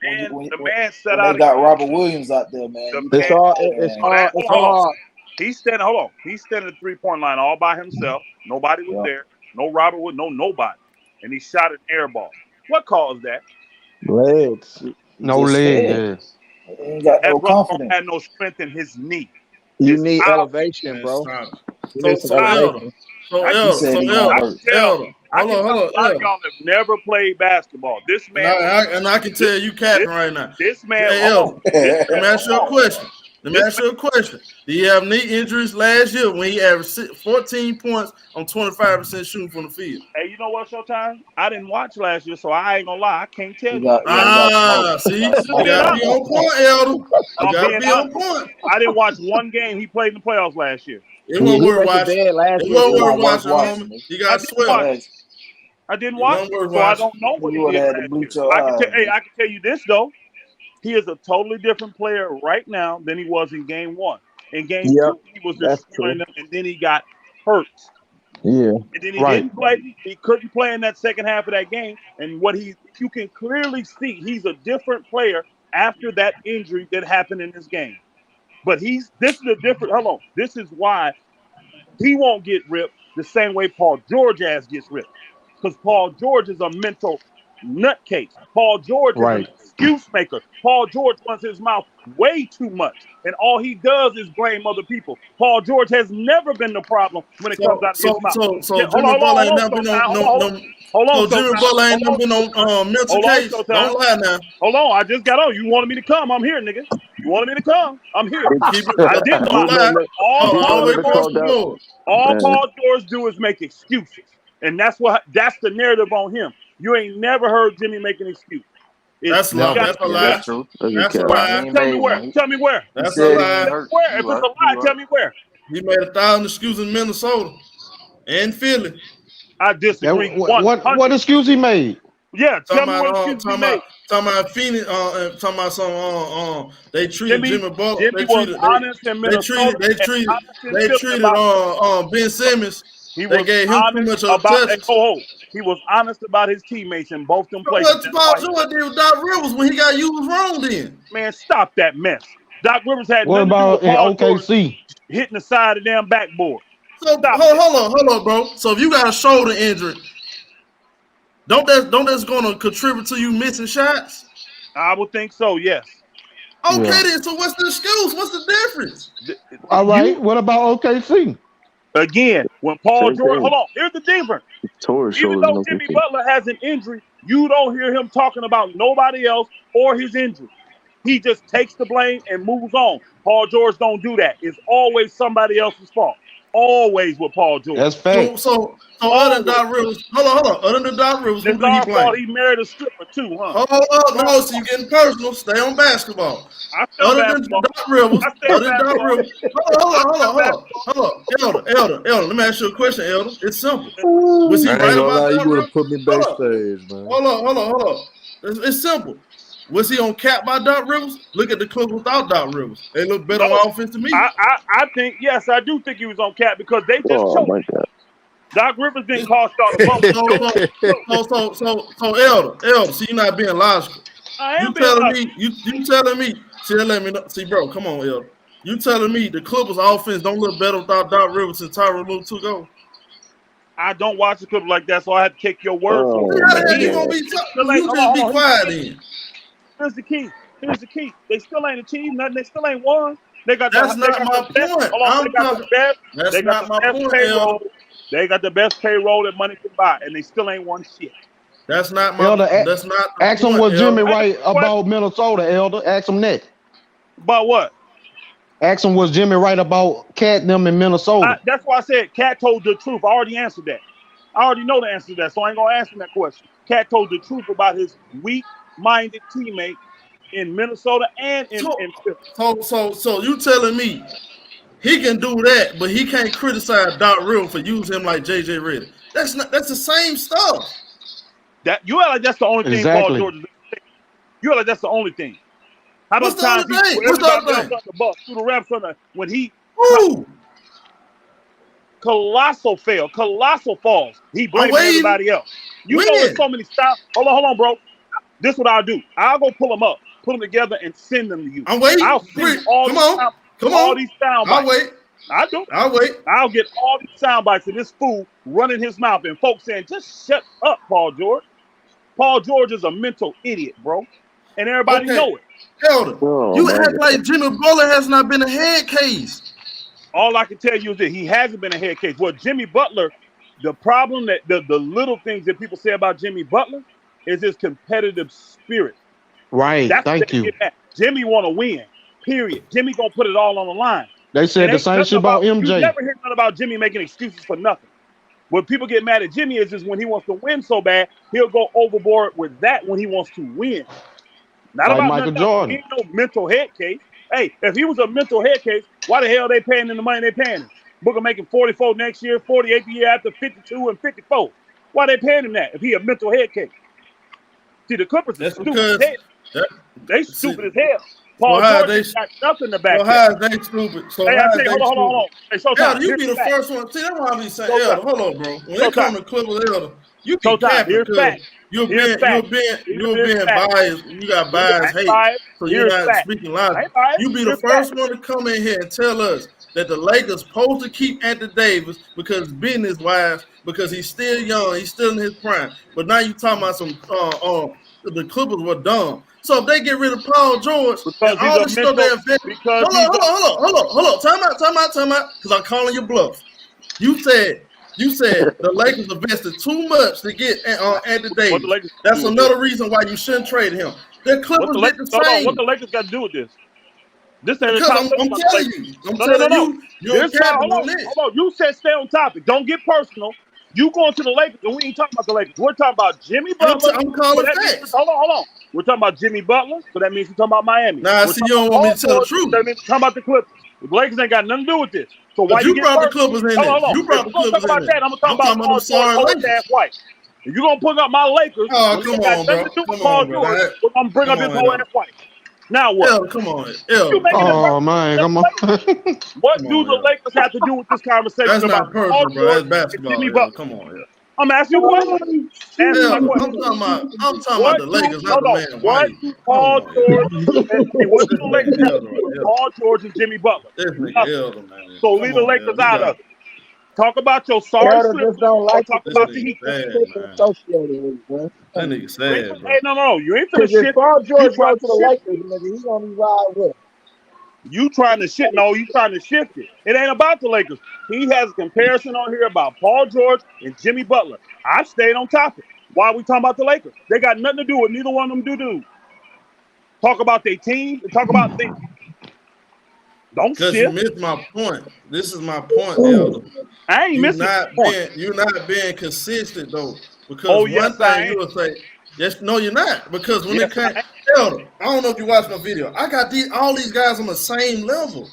the man set when they out got again. Robert Williams out there, man, The you It's man, can't, all. It's man. so that all. It's hold on. all. He's standing. Hold on. He's standing at the 3-point line all by himself. Nobody was Yeah, there. No Robert Wood. No nobody. And he shot an air ball. What caused that? Legs. he No just leg, scared. yeah. He ain't got That no brother don't confidence. have no strength in his knee. You His need power. elevation, Man, bro. stop it. You need So some so Elder. elevation. So I can, He Elder. said So he gonna I Elder. can work. tell. Elder. I Hold can on, tell hold a lot on, of Elder. y'all have never played basketball. This And man was I can this tell you this capping right now. this man. Hey Hold on. Elder. This Let man. me ask you a Hold on. question. Let me This ask you a question. Do you have knee injuries last year when he averaged 14 points on 25% shooting from the field? Hey, you know what, Showtime? I didn't watch last year, so I ain't gonna lie. I can't tell He you. got, yeah, he got smoked. Ah, He see, got I'm you smoked being gotta last be honest. year. on point, Elder. You I'm gotta being be on honest. point. I didn't watch one game he played in the playoffs last year. It Yeah, wasn't he worth went to watching. bed last It year wasn't It worth wasn't sleeping. worth watching, I, homie. watching. You I got didn't swept. watch. Last, I didn't It watch wasn't it, worth so I watching. don't know what he you would did have had to last year. bleach your eyes, man. I can tell you this though. He is a totally different player right now than he was in game one. In game Yep, two, he was that's true. destroying them, and then he got hurt. Yeah. And then he Right. didn't play. He couldn't play in that second half of that game. And you can clearly see he's a different player after that injury that happened in this game. But this is a different. Hold on. This is why he won't get ripped the same way Paul George ass gets ripped. Because Paul George is a mental nutcase. Paul George is an Right. excuse maker. Paul George runs his mouth way too much. And all he does is blame other people. Paul George has never been the problem when it comes So out of his so mouth. so Yeah, so Jimmy Butler ain't never been on Hold on, so Jimmy Showtime. Butler ain't Hold never on, been Showtime. on mental Hold on, case. Showtime. Don't lie now. Hold on, I just got on. You wanted me to come. I'm here, nigga. You wanted me to come. I'm here. Keep it. I didn't Don't lie. lie. All He Paul better Always be cross George called the do, out, board. all man. Paul George do is make excuses. And that's the narrative on him. You ain't never heard Jimmy make an excuse. It's That's you lie. Never. got That's a yeah, lie. that's true. That's a That's a cap. where? He lie. ain't Tell me made where. one. Tell me where. He That's a said he lie. ain't hurt. Where? If You it's a right. You lie, right. tell me where. He made 1,000 excuses in Minnesota and Philly. I That, disagree what 100. excuse he made? Yeah, tell Talking me what excuse he made. talking about Phoenix, talking about some they treated Jimmy Jimmy Butler, Jimmy was honest in Minnesota and honest in they Philly treated about Ben Simmons. he They was gave him too honest much of about touches. he was honest about his teammates in both them So places. what That's Paul why George did with Doc Rivers when he got used wrong then? man, stop that mess. Doc Rivers had What nothing to do with about in Paul George OKC? hitting the side of the damn backboard. So Stop that. hold on, bro. So if you got a shoulder injury, don't that's gonna contribute to you missing shots? I would think so, yes. Okay Yeah. then, so what's the excuse? What's the difference? All right. You What about OKC? again, when Paul Same George, thing. hold on, here's the difference. Tore his Even shoulders though and Jimmy everything. Butler has an injury, you don't hear him talking about nobody else or his injury. He just takes the blame and moves on. Paul George don't do that. It's always somebody else's fault. Always with Paul George. That's facts. So other than Always. Doc Rivers, hold on. Other than Doc Rivers, And who it's do he our fault blame? he married a stripper too, huh? Hold up, no, so you getting personal. Stay on basketball. I stay on Other than basketball. Doc Rivers, I stay on other than Doc basketball. Rivers, I stay on basketball. hold on. Elder. Let me ask you a question, Elder. It's simple. Was he I ain't right gonna about lie, you Doc would Rivers? have put me Hold up. backstage, man. Hold on. It's simple. Was he on cap by Doc Rivers? Look at the Clippers without Doc Rivers. They look better No. on offense to me. I think, yes, I do think he was on cap because they just Oh choked. my God. Doc Rivers didn't This- cost y'all the bubble. So, Yo, so, yo, Elder, see, you're not being logical. I You am being telling honest. me, you telling me, see, let me know. See, bro, come on, Elder. You telling me the Clippers offense don't look better without Doc Rivers and Tyronn Lue to go? I don't watch the clip like that, so I have to take your word for Oh it. How my the hell you Again, gonna God. be they talking? still ain't. You just Hold be on. Here's quiet the key. then. Here's the key. Here's the key. They still ain't achieved nothing. They still ain't won. They got That's they not got the my best. point. Hold on. I'm talking. That's They got the not my best point, Elder. payroll. They got the best payroll that money can buy, and they still ain't won shit. That's not my. Elder, That's not ask the him point, what Jimmy Elder. I ain't right question about Minnesota, Elder. Ask him that. about what? Ask him, was Jimmy right about Cat and them in Minnesota? That's why I said Cat told the truth. I already answered that. I already know the answer to that, so I ain't gonna answer that question. Cat told the truth about his weak-minded teammate in Minnesota and in So you telling me he can do that, but he can't criticize Doc Rivers for using him like JJ Redick? That's the same stuff. That you act like that's the only thing Paul George is. You act like that's the only thing. How many times he threw everybody else on the bus, threw the refs on the when he colossal falls. He blamed everybody else. You know there's so many styles. Hold on, bro. This is what I'll do. I'll go pull them up, put them together, and send them to you. I'm waiting. I'll send all these sound bites. I'll wait. I'll wait. I'll get all these sound bites of this fool running his mouth and folks saying, just shut up, Paul George. Paul George is a mental idiot, bro. And everybody know it. Elder, you act like Jimmy Butler has not been a head case. All I can tell you is that he hasn't been a head case. Well, Jimmy Butler, the problem that the little things that people say about Jimmy Butler is his competitive spirit. Right. Thank you. Jimmy want to win. Period. Jimmy gonna put it all on the line. They said the same shit about MJ. You never hear nothing about Jimmy making excuses for nothing. What people get mad at Jimmy is when he wants to win so bad, he'll go overboard with that when he wants to win. Not like about Michael Jordan. He ain't no mental head case. Hey, if he was a mental head case, why the hell are they paying him the money they paying him? Booker making 44 next year, 48 the year after, 52 and 54. Why they paying him that if he a mental head case? See, the Clippers are stupid as hell. They stupid as hell. Paul George got nothing to back. How is they stupid? So hey, hold on. Hey, Elder, you be the first one. See, that's why I be saying, Elder, hold on, bro. When they come to Clippers, Elder, you be capping because you're being biased. You got biased hate, so you're not speaking logic. You be the first one to come in here and tell us that the Lakers supposed to keep Anthony Davis because business-wise, because he's still young, he's still in his prime. But now you talking about some the Clippers were dumb. So if they get rid of Paul George, and all the stuff they invested, hold on, time out, because I'm calling your bluff. You said the Lakers invested too much to get Anthony Davis. That's another reason why you shouldn't trade him. The Clippers did the same. What the Lakers got to do with this? This ain't because I'm telling you. I'm telling you. You're capping on this. Hold on. You said stay on topic. Don't get personal. You going to the Lakers, and we ain't talking about the Lakers. We're talking about Jimmy Butler. I'm calling facts. Hold on. We're talking about Jimmy Butler, so that means we're talking about Miami. Nah, see, you don't want me to tell the truth. That means we're talking about the Clippers. The Lakers ain't got nothing to do with this. So why you brought the Clippers in there? You brought the Clippers in there. I'm talking about Paul George, ass white. If you're gonna put up my Lakers, oh come on, bro. I'm gonna bring up his whole ass white. Now what? L, come on. Oh man, come on. What do the Lakers have to do with this conversation? That's not personal, bro. That's basketball. Come on, I'm asking you a question. I'm talking about the Lakers, not the man. What do Paul George and Jimmy Butler? So leave the Lakers out of it. Talk about your sorry slip. Talk about the Heat. That nigga sad, bro. Hey, no, you ain't finna shit. Paul George goes to the Lakers, nigga, he's gonna be ride with him. You trying to shit? No, you trying to shift it. It ain't about the Lakers. He has a comparison on here about Paul George and Jimmy Butler. I stayed on topic. Why are we talking about the Lakers? They got nothing to do with neither one of them do. Talk about their team and talk about things. Don't shift. Because you missed my point. This is my point, Elder. I ain't missing You're not being consistent, though. Because one thing you will say, yes, no, you're not. Because when it comes, Elder, I don't know if you watched my video. I got all these guys on the same level.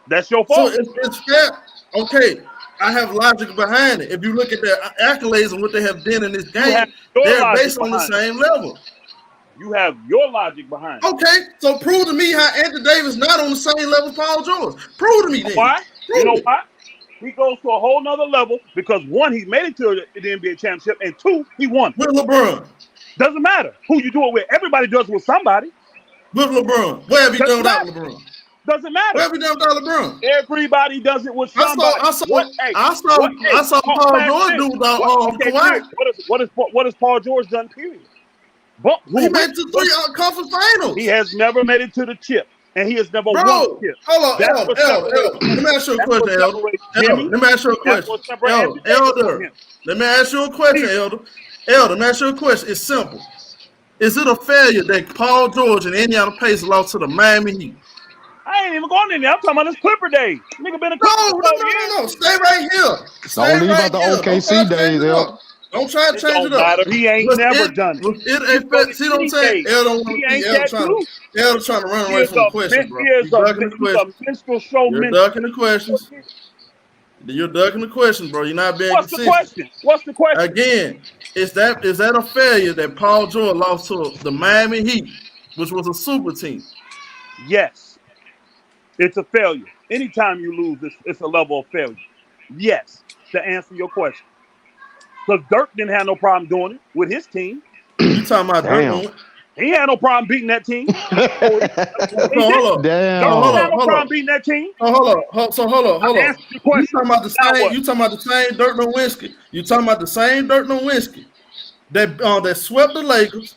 That's your fault. So it's fair. Okay, I have logic behind it. If you look at their accolades and what they have done in this game, they're based on the same level. You have your logic behind it. Okay, so prove to me how Anthony Davis not on the same level as Paul George. Prove to me then. Why? You know why? He goes to a whole nother level because one, he made it to the NBA championship, and two, he won. With LeBron. Doesn't matter who you do it with. Everybody does it with somebody. With LeBron. Where have you done without LeBron? Doesn't matter. Where have you done without LeBron? Everybody does it with somebody. I saw Paul George do without Kawhi. What has Paul George done, period? But he made it to 3 conference finals. He has never made it to the chip. And he has never won the chip. Hold on, Elder. Let me ask you a question, Elder. Let me ask you a question. Elder. Let me ask you a question, Elder. Elder, let me ask you a question. It's simple. Is it a failure that Paul George and Indiana Pacers lost to the Miami Heat? I ain't even going in there. I'm talking about this Clipper day. Nigga been a Clipper. No. Stay right here. Don't leave out the OKC days, L. Don't try to change it up. Matter. He ain't never done it. See what I'm saying? L don't want to be L trying to run away from the question, bro. You're ducking the question. You're ducking the questions. You're ducking the question, bro. You're not being consistent. What's the question? Again, is that a failure that Paul George lost to the Miami Heat, which was a super team? Yes. It's a failure. Anytime you lose, it's a level of failure. Yes, to answer your question. Because Dirk didn't have no problem doing it with his team. You talking about Dirk? He had no problem beating that team. Hold on. Damn. Dirk had no problem beating that team. Hold on. You talking about the same Dirk Nowitzki. You talking about the same Dirk Nowitzki that swept the Lakers,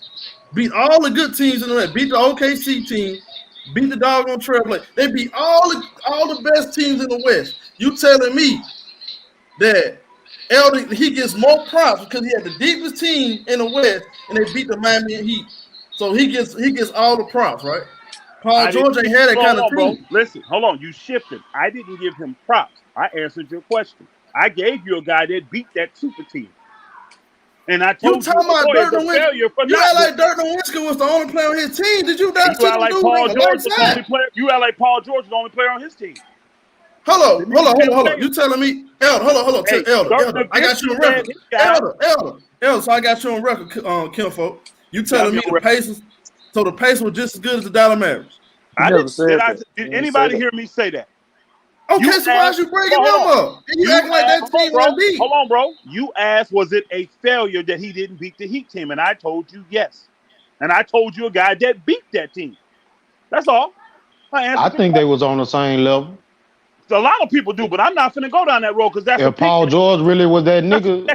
beat all the good teams in the West, beat the OKC team, beat the doggone Trailblazers. They beat all the best teams in the West. You telling me that he gets more props because he had the deepest team in the West and they beat the Miami Heat. So he gets all the props, right? Paul George ain't had that kind of team. Bro. Listen, hold on. You shifted. I didn't give him props. I answered your question. I gave you a guy that beat that super team. And I told you about Dirk Nowitzki. You act like Dirk Nowitzki was the only player on his team. Did you not? You act like Paul George was the only player. You act like Paul George was the only player on his team. Hold on. You telling me, Elder? Hold on. Hey, Elder. I got you on record. Elder. So I got you on record, Kinfolk. You telling me the Pacers? So the Pacers were just as good as the Dallas Mavericks. Did anybody hear me say that? Okay, so why you breaking them up? And you acting like that team was deep. Hold on, bro. You asked, was it a failure that he didn't beat the Heat team? And I told you yes. And I told you a guy that beat that team. That's all. I think they was on the same level. A lot of people do, but I'm not finna go down that road because that's. If Paul George really was that nigga,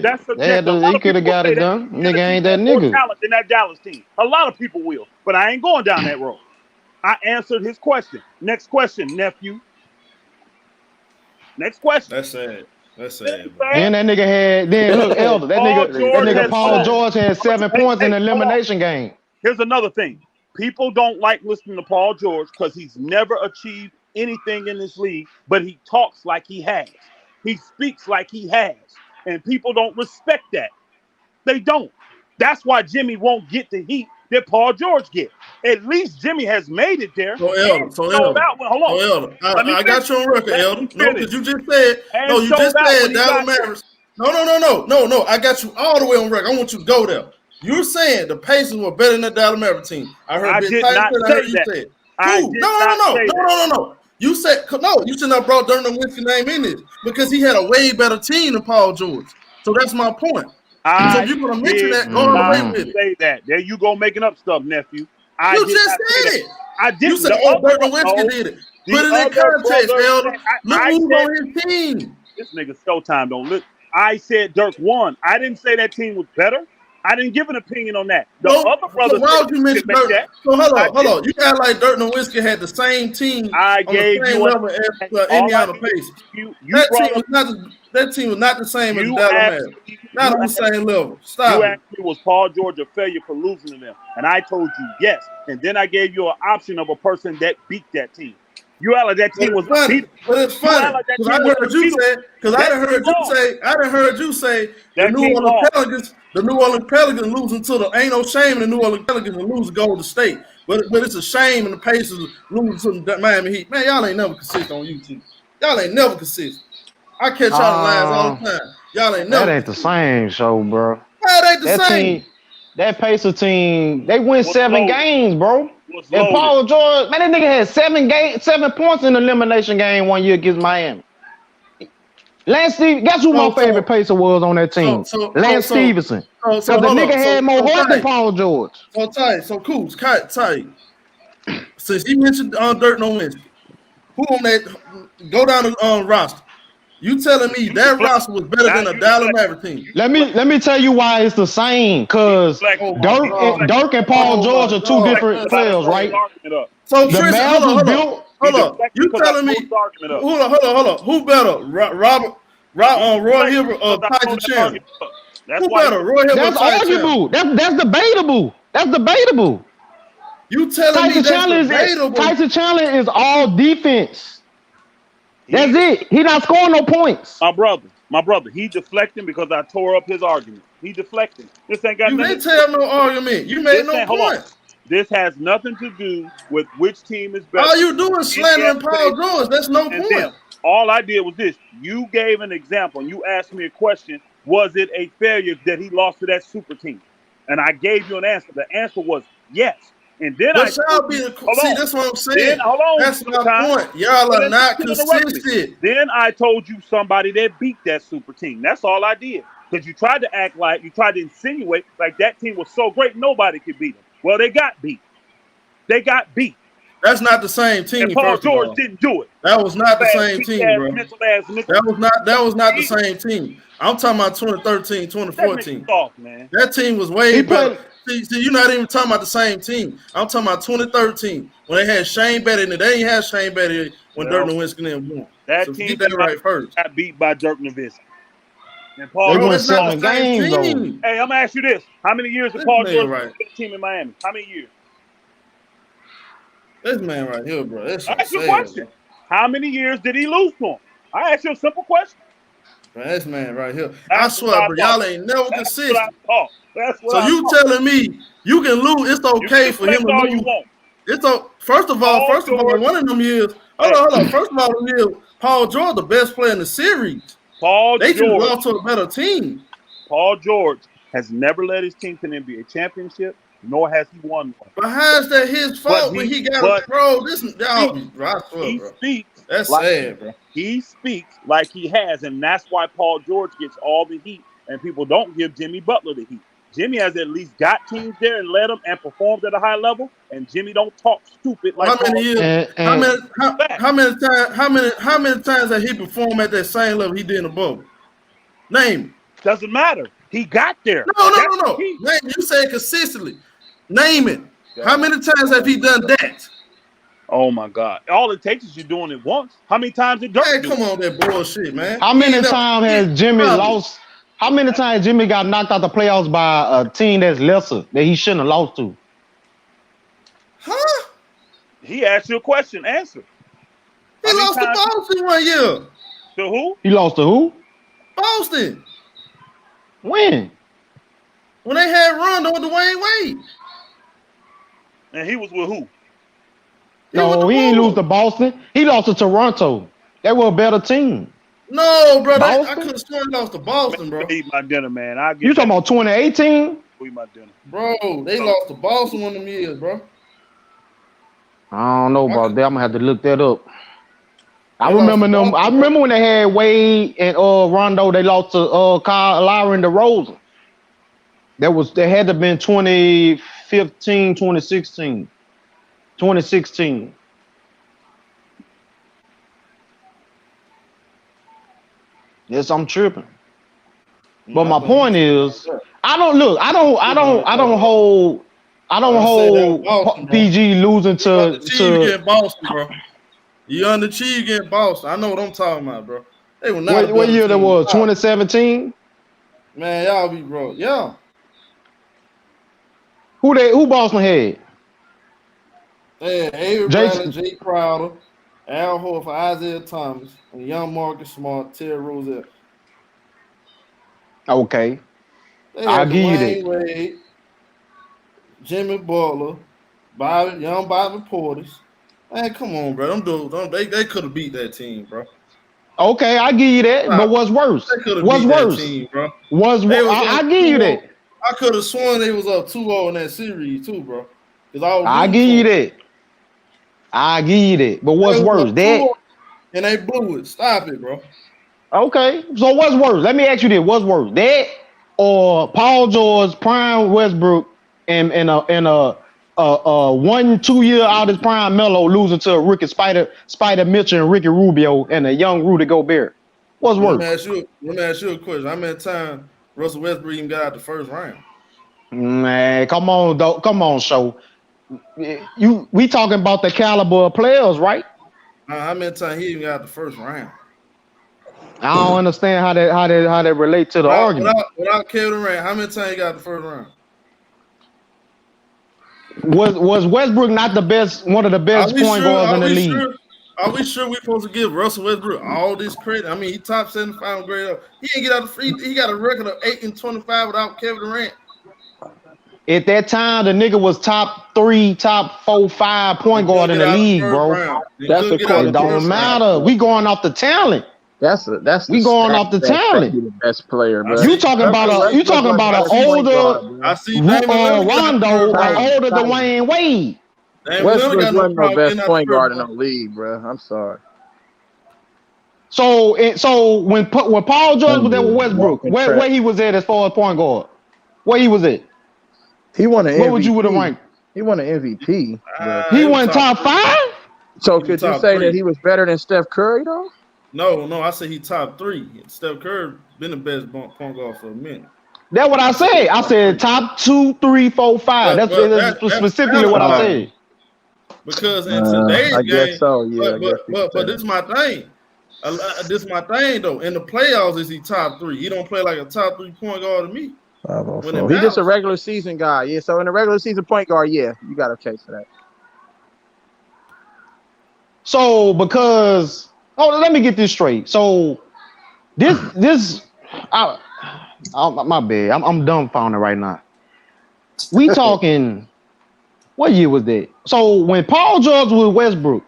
that's he could have got it done. Nigga ain't that nigga. More talent than that Dallas team. A lot of people will, but I ain't going down that road. I answered his question. Next question, nephew. Next question. That's sad. Then that nigga had. Then look, Elder. That nigga Paul George had 7 points in the elimination game. Here's another thing. People don't like listening to Paul George because he's never achieved anything in this league, but he talks like he has. He speaks like he has. And people don't respect that. They don't. That's why Jimmy won't get the heat that Paul George get. At least Jimmy has made it there. So Elder. I got you on record, Elder. No, because you just said Dallas Mavericks. No. I got you all the way on record. I want you to go there. You're saying the Pacers were better than the Dallas Mavericks team. I did not say that. Cool. No. You said no. You should not have brought Dirk Nowitzki's name in it because he had a way better team than Paul George. So that's my point. So if you're gonna mention that, go away with it. Say that. There you go, making up stuff, nephew. You just said it. I didn't. You said, Dirk Nowitzki did it. Put it in context, Elder. Look who's on his team. This nigga ShowTyme don't look. I said Dirk won. I didn't say that team was better. I didn't give an opinion on that. The other brothers. So why would you mention Dirk? So hold on. You act like Dirk Nowitzki had the same team I gave you level as Indiana Pacers. That team was not the same as the Dallas Mavericks. Not on the same level. Stop. You asked me, was Paul George a failure for losing to them? And I told you yes. And then I gave you an option of a person that beat that team. You act like that team was funny, but it's funny because I heard you say. Because I done heard you say the New Orleans Pelicans losing to the ain't no shame in the New Orleans Pelicans and losing Golden State, but it's a shame in the Pacers losing to the Miami Heat. Man, y'all ain't never consistent on YouTube. Y'all ain't never consistent. I catch y'all in lines all the time. Y'all ain't never. That ain't the same show, bro. That ain't the same. That Pacer team, they win 7 games, bro. And Paul George, man, that nigga had 7 points in the elimination game 1 year against Miami. Lance Stevenson, guess who my favorite Pacer was on that team? Lance Stevenson. So the nigga had more heart than Paul George. So cool. Tight. Since you mentioned Dirk Nowitzki, who on that go down the roster? You telling me that roster was better than a Dallas Mavericks team? Let me tell you why it's the same. Cause Dirk and Paul George are 2 different players, right? So the Mavs was built. Hold up. You telling me? Hold on. Who better, Roy Hibbert or Tyson Shannon? Who better, Roy Hibbert or Tyson Shannon? That's arguable. That's debatable. You telling me that's debatable? Tyson Chandler is all defense. That's it. He not scoring no points. My brother, he deflecting because I tore up his argument. He deflecting. This ain't got You nothing. didn't tell no argument. You made no point. This has nothing to do with which team is better. All you do is slandering Paul George. That's no point. Them. All I did was this. You gave an example, and you asked me a question. Was it a failure that he lost to that super team? And I gave you an answer. The answer was yes. And then that's what I'm saying. That's my point. Y'all are not consistent. Then I told you somebody that beat that super team. That's all I did. Because you tried to act like, you tried to insinuate like that team was so great nobody could beat them. Well, they got beat. They got beat. That's not the same team. And Paul George didn't do it. That was not the same team, bro. That was not the same team. I'm talking about 2013, 2014. That team was way better. See, you're not even talking about the same team. I'm talking about 2013 when they had Shane Betty and they didn't have Shane Betty when Dirk Nowitzki won. That team get that right first. Got beat by Dirk Nowitzki. And Paul they won 7 games. Hey, I'm gonna ask you this: how many years did Paul George play that team in Miami? How many years? This man right here, bro. That's ask you a question. Bro. How many years did he lose to him? I asked you a simple question. Man, this man right here. I swear, bro, y'all ain't never consistent. So you telling me you can lose? It's okay for him to lose. It's first of all, one of them years. Hold on. First of all, Paul George, the best player in the series. They just lost to a better team. Paul George has never led his team to an NBA championship, nor has he won one. But how is that his fault when he got bro? He speaks. That's sad, bro. He speaks like he has, and that's why Paul George gets all the heat, and people don't give Jimmy Butler the heat. Jimmy has at least got teams there and led them and performed at a high level, and Jimmy don't talk stupid like how many years? How many times has he performed at that same level he did in the bubble? Name it. Doesn't matter. He got there. No. Name it. You said consistently. Name it. How many times have he done that? Oh my God! All it takes is you doing it once. How many times did Dirk do? Come on, that bullshit, man. How many times has Jimmy lost? How many times Jimmy got knocked out the playoffs by a team that's lesser that he shouldn't have lost to? Huh? He asked you a question. Answer. He lost to Boston 1 year. To who? He lost to who? Boston. When? When they had Rondo with Dwayne Wade. And he was with who? No, he ain't lose to Boston. He lost to Toronto. They were a better team. No, bro. I could have sworn he lost to Boston, bro. Eat my dinner, man. You talking about 2018? Eat my dinner. Bro, they lost to Boston one of them years, bro. I don't know about that. I'm gonna have to look that up. I remember them. I remember when they had Wade and Rondo. They lost to Kyle Lowry and DeRozan. They had to have been 2015, 2016. 2016. Yes, I'm tripping. But my point is, I don't hold PG losing to Boston, bro. You underachieved against Boston. I know what I'm talking about, bro. They were not. What year that was? 2017. Man, y'all be bro. Yeah. Who Boston had? Yeah, Avery Bradley, Jay Crowder, Al Horford, Isaiah Thomas, and young Marcus Smart, Terry Rozier. Okay. I'll give you that. Wade, Jimmy Butler, young Bobby Portis. Man, come on, bro. Them dudes, they could have beat that team, bro. Okay, I give you that. But what's worse? What's worse? That team, bro. I give you that. I could have sworn they was up 2-0 in that series too, bro. I give you that. I give you that. But what's worse? That and they blew it. Stop it, bro. Okay. So what's worse? Let me ask you this. What's worse? That or Paul George, prime Westbrook, and a 1-2 year out his prime Melo losing to a rookie Spider Mitchell and Ricky Rubio and a young Rudy Gobert? What's worse? Let me ask you a question. How many times Russell Westbrook even got out the first round? Man, come on, show. We talking about the caliber of players, right? How many times he even got out the first round? I don't understand how that relate to the argument. Without Kevin Durant, how many times he got the first round? Was Westbrook not the best, one of the best point guards in the league? Are we sure we're supposed to give Russell Westbrook all this credit? I mean, he top 75 grade up. He didn't get out of free. He got a record of 8-25 without Kevin Durant. At that time, the nigga was top 3, top 4, 5 point guard in the league, bro. That's a it don't matter. We going off the talent. We going off the talent. The best player, bro. You talking about an older I see Rondo, an older Dwayne Wade. Westbrook wasn't no best point guard in the league, bro. I'm sorry. So when Paul George was there with Westbrook, where he was at as far as point guard, where he was at? He won an MVP. What would you would have ranked? He won an MVP. He won top 5. So could you say that he was better than Steph Curry though? No, I said he top 3. Steph Curry been the best point guard for a minute. That's what I said. I said top 2, 3, 4, 5. That's specifically what I said. Because in today's I game, guess so. Yeah, but this is my thing. This is my thing though. In the playoffs, is he top 3? He don't play like a top 3 point guard to me. He's just a regular season guy. Yeah, so in a regular season point guard, yeah, you got a case for that. So because let me get this straight. So this my bad. I'm dumbfounded right now. We talking what year was that? So when Paul George was Westbrook,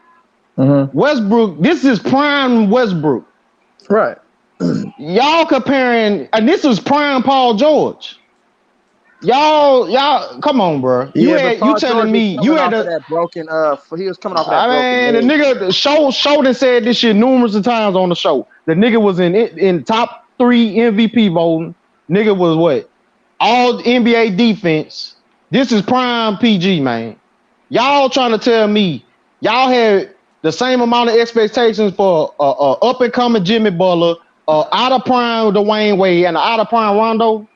Westbrook, this is prime Westbrook. Right. Y'all comparing, and this is prime Paul George. Y'all, come on, bro. You telling me you had that broken? He was coming off that. I mean, the nigga, Showden said this shit numerous of times on the show. The nigga was in top 3 MVP voting. Nigga was what? All NBA defense. This is prime PG, man. Y'all trying to tell me y'all had the same amount of expectations for up and coming Jimmy Butler, out of prime Dwayne Wade, and out of prime Rondo?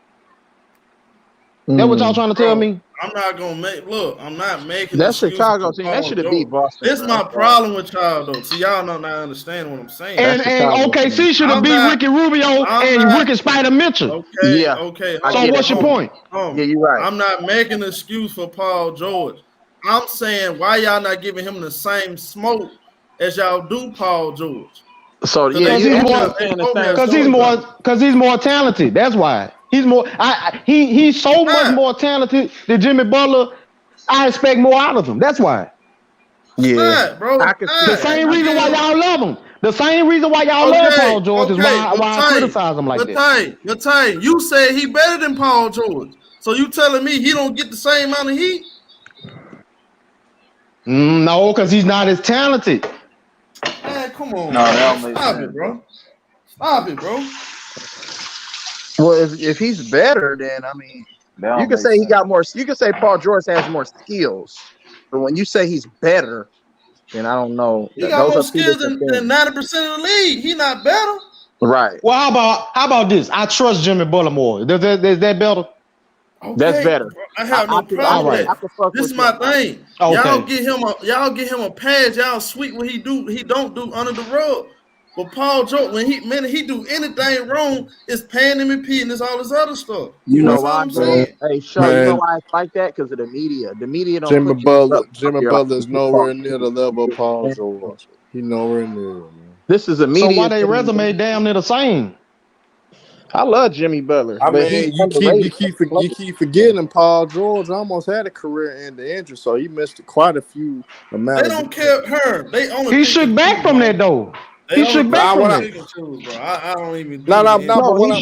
That what y'all trying to tell me? I'm not gonna I'm not making that Chicago team. That should have beat Boston. This is my problem with y'all though. See, y'all don't understand what I'm saying. And OKC should have beat Ricky Rubio and Ricky Spider Mitchell. Okay. So what's your point? Yeah, you're right. I'm not making an excuse for Paul George. I'm saying why y'all not giving him the same smoke as y'all do Paul George. So because he's more talented. That's why. He's more. He's so much more talented than Jimmy Butler. I expect more out of him. That's why. Yeah, bro. The same reason why y'all love him. The same reason why y'all love Paul George is why I criticize him like that. But you said he better than Paul George. So you telling me he don't get the same amount of heat? No, because he's not as talented. Man, come on. No, Stop it, bro. Stop it, bro. Well, if he's better, then I mean, you can say he got more. You can say Paul George has more skills, but when you say he's better, then I don't know. He got more skills than 90% of the league. He not better. Right. Well, how about this? I trust Jimmy Butler more. Is that better? Okay, that's better. I have no problem with that. This is my thing. Okay. Y'all get him a pass. Y'all sweep what he don't do under the rug. But Paul George, when he do anything wrong, it's paying MVP and it's all this other stuff. You know why I'm saying? Hey, you know why it's like that? Because of the media. The media don't. Jimmy Butler is nowhere near the level of Paul George. He's nowhere near, man. This is a media. So why they resume damn near the same? I love Jimmy Butler. I mean, you keep forgetting Paul George almost had a career-ending injury, so he missed quite a few amounts. They don't care her. They only. He shook back from that though. He shook back from that. I don't even. No. But what I'm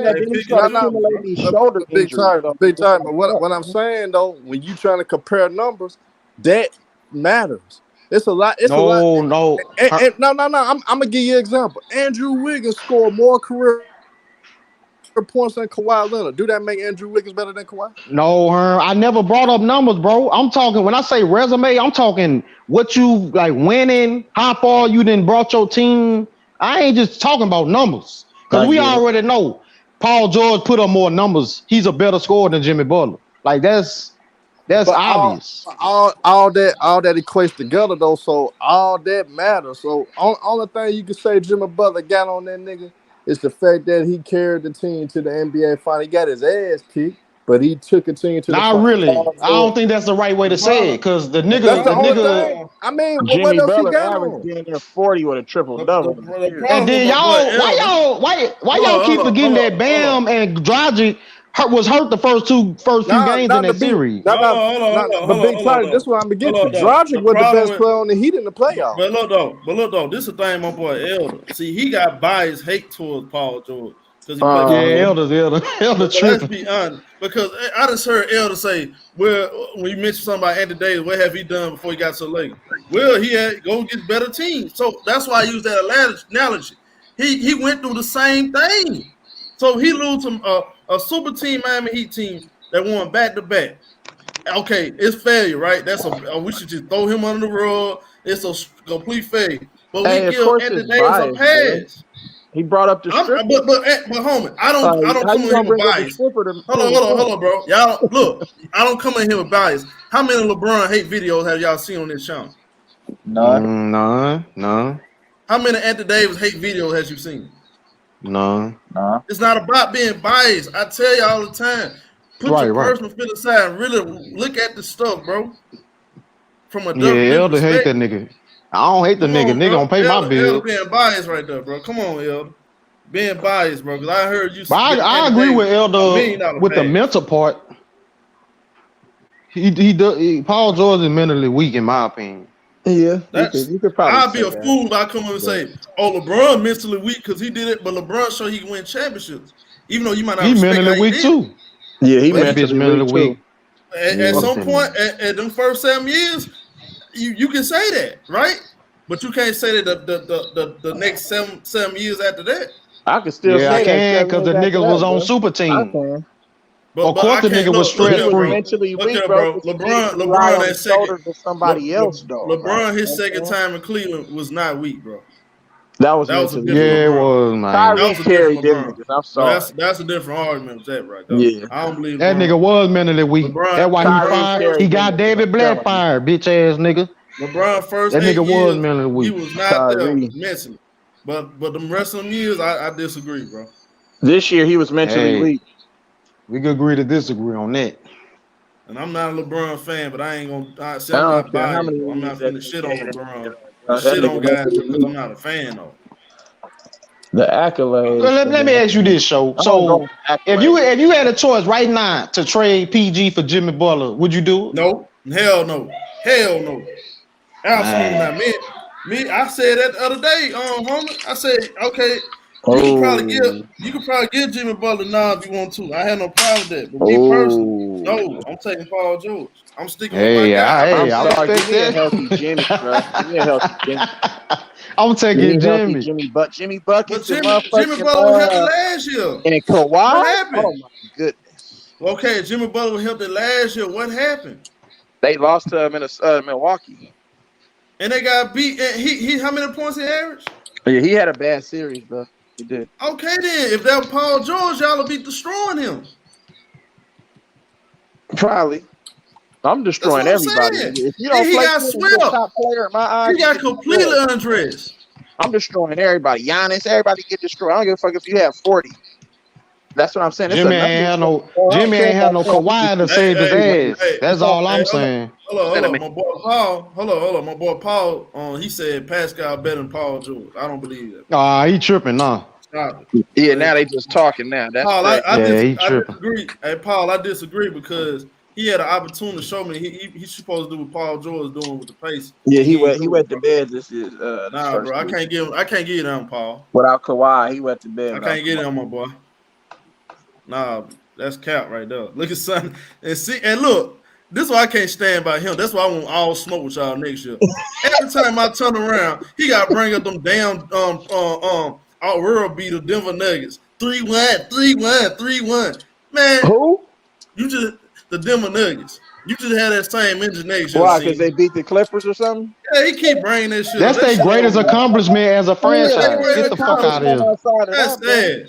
saying, big time. But what I'm saying though, when you trying to compare numbers, that matters. It's a lot. It's a lot. No. I'm gonna give you an example. Andrew Wiggins scored more career points than Kawhi Leonard. Do that make Andrew Wiggins better than Kawhi? No, I never brought up numbers, bro. I'm talking, when I say resume, I'm talking what you like winning, how far you done brought your team. I ain't just talking about numbers. Because we already know Paul George put up more numbers. He's a better scorer than Jimmy Butler. Like that's obvious. All that equates together though, so all that matters. So only thing you can say Jimmy Butler got on that nigga is the fact that he carried the team to the NBA final. He got his ass kicked, but he took a team to the Not final. really. I don't think that's the right way to say it, because the That's nigga, the only thing. I mean, what Jimmy else he Butler got averaged on? being there 40 with a triple double. And then why y'all keep forgetting that Bam and Dragic was hurt the first few games in that series? But Big Tiger, this is what I'm gonna get to. Dragic was the best player on the Heat in the playoffs. But look though, this is the thing, my boy Elder. See, he got biased hate towards Paul George because he played. Elder tripping. Let's be honest, because I just heard Elder say, "Well, when you mention something about Anthony Davis, what have he done before he got so late? Well, he had go get better teams. So that's why I use that analogy. He went through the same thing. So he lose to a super team Miami Heat team that won back to back. Okay, it's failure, right? We should just throw him under the rug. It's a complete failure. But we give Anthony Davis a pass. He brought up the stripper. But homie, I don't come in here with bias. Hold on, bro. Y'all look, I don't come in here with bias. How many LeBron hate videos have y'all seen on this channel? None. How many Anthony Davis hate videos has you seen? None. It's not about being biased. I tell you all the time. Put your personal feel aside and really look at the stuff, bro. From a Elder hate that nigga. I don't hate the nigga. Nigga don't pay my bill. Elder being biased right there, bro. Come on, Elder. Being biased, bro. Because I heard you. But I agree with Elder with the mental part. Paul George is mentally weak, in my opinion. Yeah, you could probably. I'd be a fool if I come over and say, "Oh, LeBron mentally weak because he did it," but LeBron showed he can win championships, even though you might not. He mentally weak too. Yeah, he mentally weak. At some point, at them first 7 years, you can say that, right? But you can't say that the next seven years after that. I can still say that. I can because the nigga was on super team. Of course, the nigga was stress free. Mentally weak, bro. LeBron that second to somebody else, though. LeBron, his second time in Cleveland was not weak, bro. That was it was, man. Kyrie carried them niggas. I'm sorry. That's a different argument with that right there. Yeah. I don't believe that nigga was mentally weak. That's why he fired. He got David Black fired, bitch ass nigga. LeBron first that nigga was mentally weak. He was not there mentally. But the rest of them years, I disagree, bro. This year he was mentally weak. We could agree to disagree on that. And I'm not a LeBron fan, but I ain't gonna say I'm not biased. I'm not finna shit on LeBron. Shit on guys because I'm not a fan though. The accolades. Well, let me ask you this, So if you had a choice right now to trade PG for Jimmy Butler, would you do it? No, hell no, absolutely not. Me, I said that the other day, homie. I said, okay, you could probably give Jimmy Butler now if you want to. I had no problem with that. But me personally, no, I'm taking Paul George. I'm sticking with my guy. I'm sorry, give me a healthy Jimmy, bro. Give me a healthy Jimmy. I'm taking Jimmy. Jimmy Bucket. Jimmy Butler was healthy last year. And Kawhi? What happened? Oh my goodness. Okay, Jimmy Butler was healthy last year. What happened? They lost to Milwaukee. And they got beat. And he how many points he averaged? Yeah, he had a bad series, bro. He did. Okay, then. If that was Paul George, y'all would be destroying him. Probably. I'm destroying everybody. If you don't play top player in my eyes, he got completely undressed. I'm destroying everybody. Giannis, everybody get destroyed. I don't give a fuck if you have 40. That's what I'm saying. Jimmy ain't had no Kawhi to save his ass. That's all I'm saying. Hold on, my boy Paul. Hold on, my boy Paul. He said Pascal better than Paul George. I don't believe that. He tripping now. Yeah, now they just talking now. That's Paul. I disagree. Hey, Paul, I disagree because he had an opportunity to show me he's supposed to do what Paul George is doing with the pace. Yeah, he went to bed this year. Nah, bro, I can't get it on Paul. Without Kawhi, he went to bed. I can't get it on my boy. Nah, that's cap right there. Look at son and look. This is why I can't stand by him. That's why I want all smoke with y'all next year. Every time I turn around, he got to bring up them damn our world beater Denver Nuggets 3-1, 3-1, 3-1. Man, who? You just the Denver Nuggets. You just had that same imagination. Why? Because they beat the Clippers or something? Yeah, he keep bringing that shit. That's their greatest accomplishment as a franchise. Get the fuck out of here. That's sad.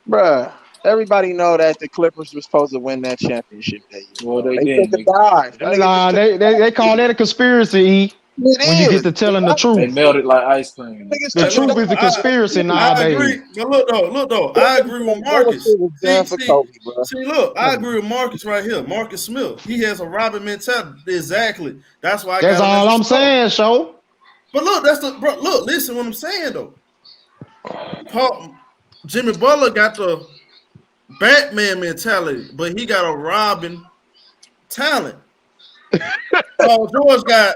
Bruh, everybody know that the Clippers were supposed to win that championship that year. Well, they took a dive. Nah, they call that a conspiracy. It when you is. get to telling the They truth. melt it like ice cream. The truth is a conspiracy I nowadays. agree, but look though, I agree with Marcus. See, look, I agree with Marcus right here. Marcus Smith, he has a robbing mentality. Exactly. That's why I That's got him all as a I'm star. saying, show. But look, look, listen what I'm saying though. Jimmy Butler got the Batman mentality, but he got a robbing talent. Paul George got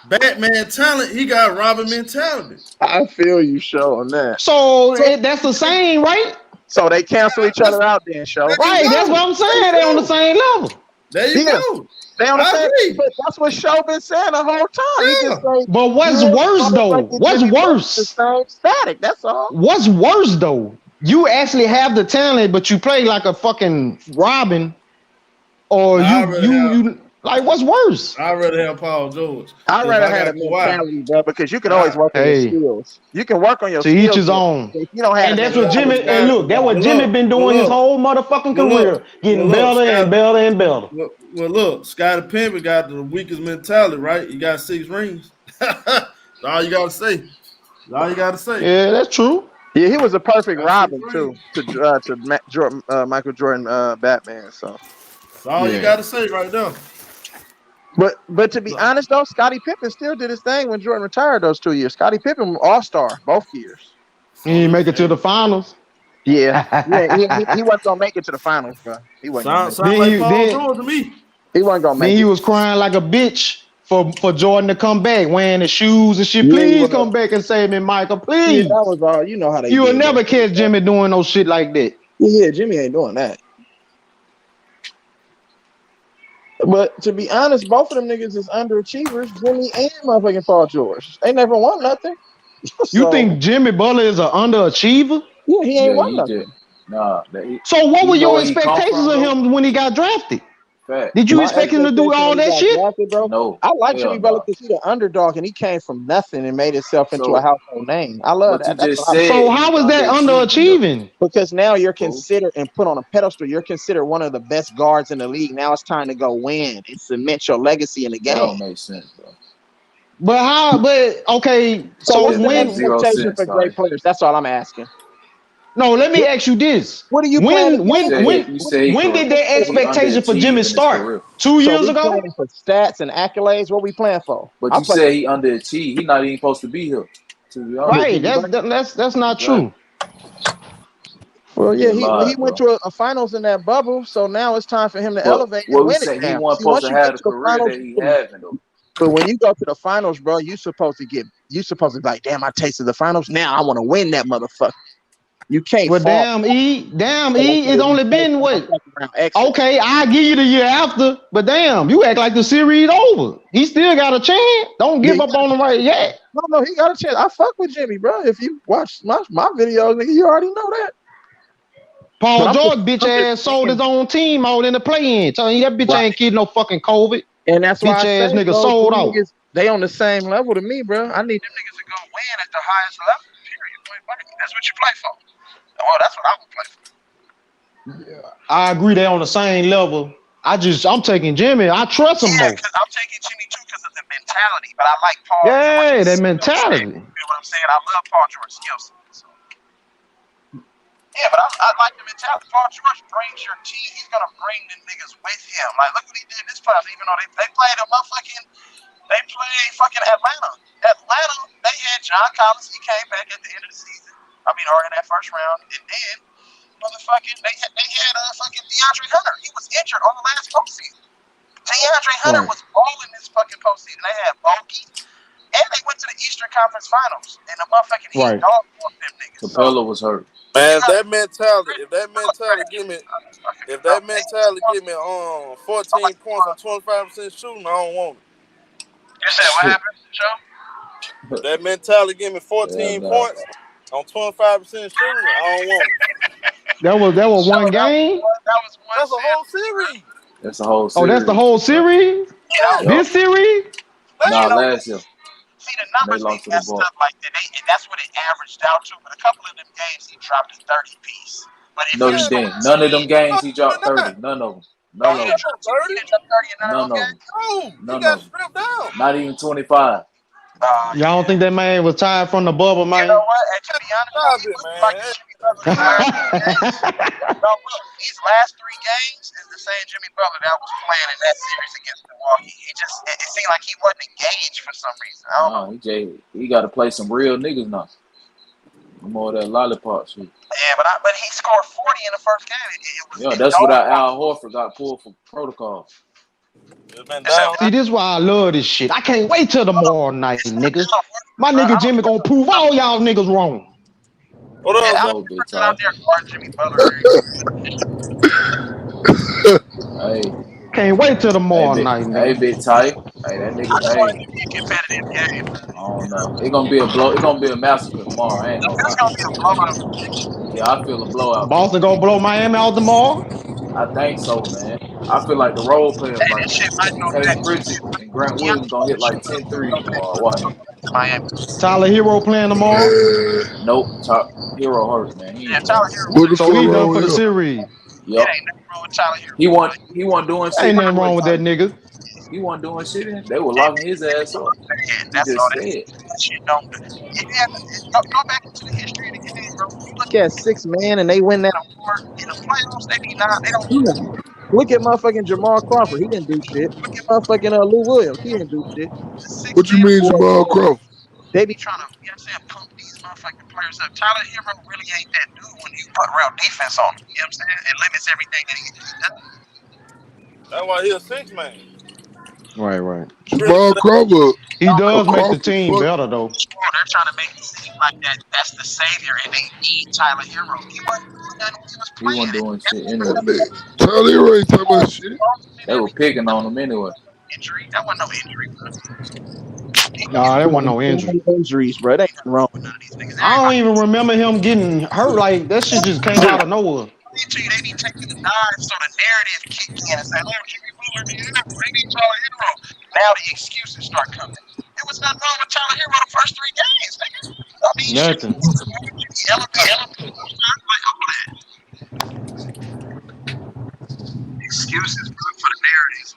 Batman talent, he got robbing mentality. I feel you, show on that. So that's the same, right? So they cancel each other out then, show. Right, that's what I'm saying. They on the same level. There you go. They on the same. Agree. But that's what show been saying the whole time. Yeah. He just say, But what's worse though? What's worse? The same static. That's all. What's worse though? You actually have the talent, but you play like a fucking Robin, or you like what's worse? I'd rather have Paul George. I'd rather have a mentality, bro, because you can always work on your skills. You can work on your skills. To each his own. If you don't have, and that's what Jimmy. And look, that's what Jimmy been doing his whole motherfucking career, getting better and better and better. Well, look, Scottie Pippen got the weakest mentality, right? He got 6 rings. That's all you gotta say. That's all you gotta say. Yeah, that's true. Yeah, he was a perfect Robin too to Michael Jordan, Batman. So that's all you gotta say right there. But to be honest though, Scottie Pippen still did his thing when Jordan retired those 2 years. Scottie Pippen all-star both years. He didn't make it to the finals. Yeah, he wasn't gonna make it to the finals, bro. He wasn't. Sound like Paul George to me. He wasn't gonna make it. Then he was crying like a bitch for Jordan to come back, wearing the shoes and shit. Please come back and save me, Michael. Please. Yeah, that was all. You know how they. You will never catch Jimmy doing no shit like that. Yeah, Jimmy ain't doing that. But to be honest, both of them niggas is underachievers, Jimmy and motherfucking Paul George. They never won nothing. You think Jimmy Butler is an underachiever? Yeah, he ain't won nothing. So what were your expectations of him when he got drafted? Fact. Did you expect him to do all that shit? Drafted, bro? No. I like Jimmy Butler because he's the underdog and he came from nothing and made himself into a household name. I love that. So how was that underachieving? Because now you're considered and put on a pedestal. You're considered one of the best guards in the league. Now it's time to go win and cement your legacy in the game. That don't make sense, bro. But how? But okay. So when expectation for great players? That's all I'm asking. No, let me ask you this. What do you when did their expectation for Jimmy start? 2 years ago? For stats and accolades, what we playing for? But you say he underachieved. He not even supposed to be here. Right. That's not true. Well, yeah, he went to a finals in that bubble, so now it's time for him to elevate and win it. He wasn't supposed to have the career that he had, though. But when you go to the finals, bro, you supposed to be like, damn, I tasted the finals. Now I want to win that motherfucker. You can't. Well, damn, it's only been what? Okay, I'll give you the year after, but damn, you act like the series over. He still got a chance. Don't give up on him right yet. No, he got a chance. I fuck with Jimmy, bro. If you watch my videos, nigga, you already know that. Paul George, bitch ass, sold his own team out in the play-in. Telling you that bitch ain't getting no fucking COVID. And that's why bitch ass nigga sold out. They on the same level to me, bro. I need them niggas to go win at the highest level. Period. That's what you play for. Well, that's what I would play for. Yeah, I agree. They on the same level. I'm taking Jimmy. I trust him more. Because I'm taking Jimmy too because of the mentality. But I like Paul. Yeah, that mentality. You know what I'm saying? I love Paul George's skill set. So. Yeah, but I like the mentality. Paul George brings your team. He's gonna bring the niggas with him. Like, look what he did this playoffs. Even though they played they played fucking Atlanta. They had John Collins. He came back at the end of the season. I mean, or in that first round, and then motherfucking they had fucking DeAndre Hunter. He was injured on the last postseason. DeAndre Hunter was balling this fucking postseason. They had Bogey, and they went to the Eastern Conference Finals, and the motherfucking Heat dog walked them niggas. Capella was hurt. Man, if that mentality give me 14 points on 25% shooting, I don't want it. You said what happened, Joe? That mentality give me 14 points on 25% shooting, I don't want it. That was one game? That's a whole series. That's the whole series. Oh, that's the whole series? Yeah. This series? Nah, last year. See, the numbers be messed up like that, and that's what it averaged out to. But a couple of them games, he dropped a 30 piece. But no, he didn't. None of them games he dropped 30. None of them. None of them. 30 in none of them games? None of them. Not even 25. Y'all don't think that man was tired from the bubble, man? You know what? And to be honest, Stop he it, looked man. like the Jimmy Butler these last 3 games. No, look, these last 3 games is the same Jimmy Butler that was playing in that series against Milwaukee. It seemed like he wasn't engaged for some reason. I don't know. He got to play some real niggas now. More of that lollipop shit. Yeah, but he scored 40 in the first game. That's without Al Horford got pulled for protocol. See, this is why I love this shit. I can't wait till tomorrow night, niggas. My nigga Jimmy gonna prove all y'all niggas wrong. What up, I'm out there guarding Jimmy Butler. Hey. Can't wait till tomorrow night, nigga. Hey, big tight. Hey, that nigga. I just want it to be a competitive game. I don't know. It's gonna be a blow. It's gonna be a massacre tomorrow. I ain't gonna lie. It's gonna be a blowout. Yeah, I feel a blowout. Boston gonna blow Miami out tomorrow? I think so, man. I feel like the role players like Peyton Pritchard and Grant Williams gonna hit like 10 threes tomorrow. Watch. Miami. Tyler Hero playing tomorrow? Nope. Hero hurt, man. Tyler Hero. So he done for the series. Yep. Ain't nothing wrong with Tyler Hero. He wasn't doing shit. Ain't nothing wrong with that nigga. He wasn't doing shit. They were locking his ass up. That's all that shit don't do. If you have to go back into the history of the game, bro. You look at 6 man and they win that award in the playoffs. They don't do nothing. Look at motherfucking Jamal Crawford. He didn't do shit. Look at motherfucking Lou Williams. He didn't do shit. What you mean, Jamal Crawford? They be trying to, pump these motherfucking players up. Tyler Hero really ain't that dude when you put real defense on him. You know what I'm saying? It limits everything that he does. That's why he a 6 man. Right. Jamal Crawford. He does make the team better though. They're trying to make it seem like that's the savior, and they need Tyler Hero. He wasn't doing nothing when he was playing. He wasn't doing shit anyway. Tyler Hero ain't talking about shit. They were picking on him anyway. Injury? That wasn't no injury, bro. Nah, that wasn't no injury. Injuries, bro. There ain't nothing wrong with none of these niggas. I don't even remember him getting hurt. Like that shit just came out of nowhere. They be taking the dive so the narrative kick in and say, "Oh, Jimmy Butler, they need Tyler Hero." Now the excuses start coming. There was nothing wrong with Tyler Hero the first 3 games, nigga. I mean, nothing. Excuses for the narrative.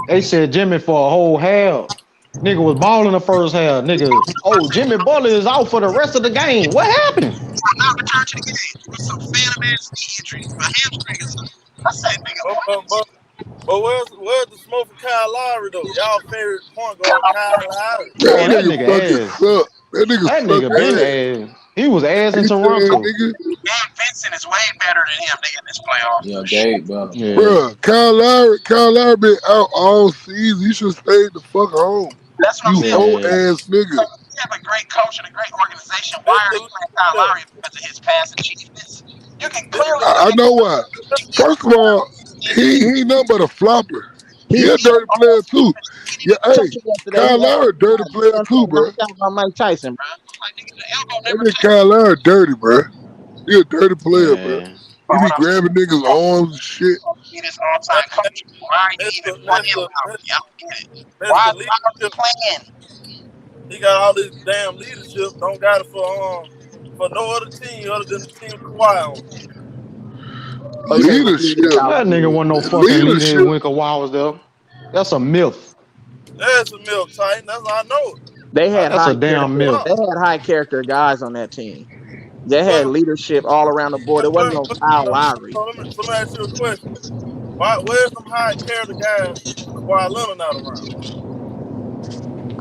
They said Jimmy for a whole half. Nigga was balling the first half. Nigga, Jimmy Butler is out for the rest of the game. What happened? Now return to the game with some phantom ass knee injuries, a hamstring or something. I said, nigga, but where's the smoke for Kyle Lowry though? Y'all favorite point guard Kyle Lowry. That nigga ass. Suck. That nigga been ass. He was ass in Toronto. Gabe Vincent is way better than him, nigga, in this playoff. Yeah, Gabe, bro. Yeah. Bro, Kyle Lowry been out all season. He should stay the fuck home. That's what I'm saying. Old ass nigga. You have a great coach and a great organization. Why are they playing Kyle Lowry because of his past achievements? You can clearly. I know why. First of all, he ain't nothing but a flopper. He a dirty player too. Yeah, hey, Kyle Lowry a dirty player too, bro. Mike Tyson, bro. That nigga Kyle Lowry dirty, bro. He a dirty player, bro. He be grabbing niggas' arms and shit. He is all-time coach. Why are you even want him out? I don't get it. Why are you playing? He got all this damn leadership. Don't got it for no other team other than the team Kawhi on. Leadership. That nigga wasn't no fucking leader when Kawhi was there. That's a myth. That's a myth, Titan. That's how I know it. That's a damn myth. They had high character guys on that team. They had leadership all around the board. It wasn't no Kyle Lowry. So let me ask you a question. Where's some high character guys Kawhi Leonard not around?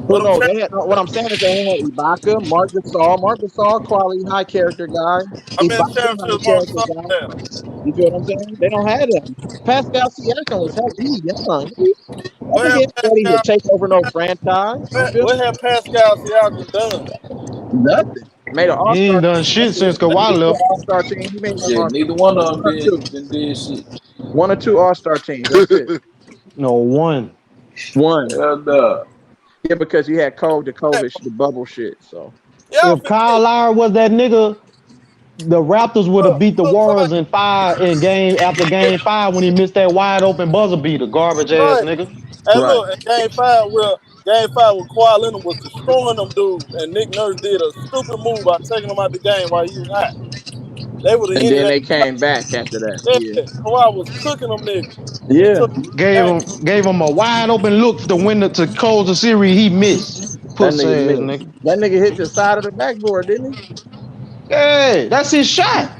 What I'm saying is they had Ibaka, Marc Gasol, quality high character guy. I mean, you feel what I'm saying? They don't have them. Pascal Siakam was heavy young. I think he's ready to take over no franchise. What have Pascal Siakam done? Nothing. Made an all-star. He ain't done shit since Kawhi left. All-star team. He made neither one of them did shit. 1 or 2 all-star teams. That's it. No, one. Yeah, because you had COVID, the bubble shit. So if Kyle Lowry was that nigga, the Raptors would have beat the Warriors in game 5 when he missed that wide open buzzer beater, garbage ass nigga. And look, in game 5 with Kawhi Leonard was destroying them dudes, and Nick Nurse did a stupid move by taking them out the game while he was hot. They would have. And then they came back after that. Yeah, Kawhi was cooking them niggas. Yeah, gave him a wide open look to close the series. He missed. Pussy ass nigga. That nigga hit the side of the backboard, didn't he? Hey, that's his shot.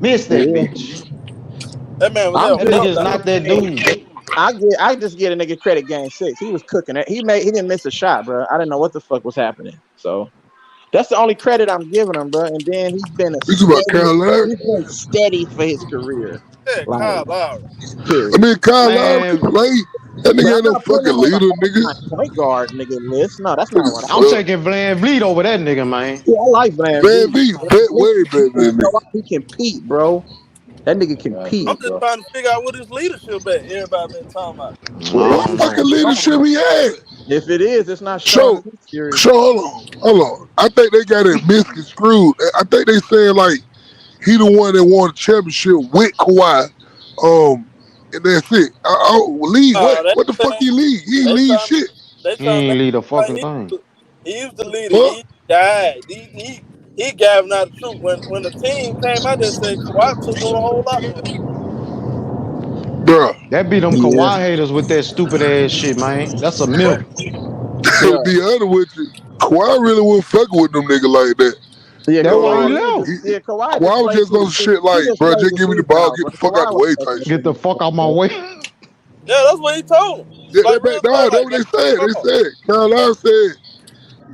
Missed that bitch. That man was I'm there. That just nigga's not that dude. I just get a nigga credit game 6. He was cooking it. He didn't miss a shot, bro. I didn't know what the fuck was happening. So that's the only credit I'm giving him, bro. And then he's been steady for his career. Yeah, Kyle Lowry. I mean, Kyle Lowry can play. That nigga ain't no fucking leader, nigga. Point guard, nigga list. No, that's not what I'm taking Van Vliet over that nigga, man. Yeah, I like Van Vliet. Way better than nigga. He compete, bro. That nigga compete. I'm just trying to figure out what his leadership at. Everybody been talking about. What fucking leadership he had? If it is, it's not showing. Hold on. I think they got it misconstrued. I think they saying like he the one that won the championship with Kawhi. And that's it. Lead. What the fuck he lead? He ain't lead shit. He ain't lead a fucking thing. He used to lead it. He died. He gave out the truth. When the team came out there and said Kawhi took on a whole lot for him. Bruh. That be them Kawhi haters with that stupid ass shit, man. That's a myth. To be honest with you, Kawhi really wasn't fucking with them niggas like that. Yeah, that's why he left. Kawhi was just on shit like, bro, just give me the ball, get the fuck out the way type shit. Get the fuck out my way. Yeah, that's what he told him. Yeah, that's what they said. They said, Kyle Lowry said,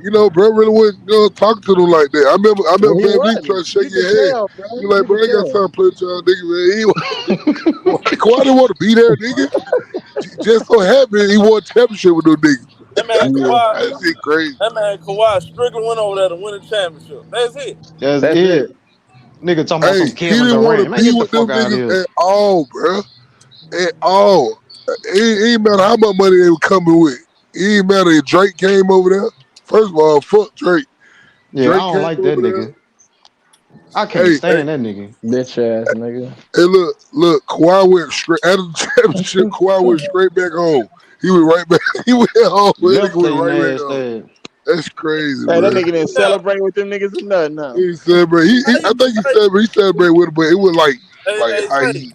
you know, bro, really wasn't talking to them like that. I remember Van Vliet trying to shake your head. You like, bro, I got time to play with y'all niggas, man. Kawhi didn't want to be there, nigga. Just so happened he won a championship with them niggas. That man Kawhi, that's it crazy. That man Kawhi strictly went over there to win a championship. That's it. That's it. Nigga talking about some Kevin He didn't want to be with them niggas at all, bro. At all. It ain't matter how much money they were coming with. It ain't matter if Drake came over there. First of all, fuck Drake. Yeah, Drake I don't like that nigga. I can't stand that nigga. Bitch ass nigga. Hey, look, Kawhi went straight out of the championship. Kawhi went straight back home. He went right back. He went home. Went right back home. That's crazy. Hey, that nigga didn't celebrate with them niggas or nothing. No. He celebrated. I think he celebrated with them, but it was like how he.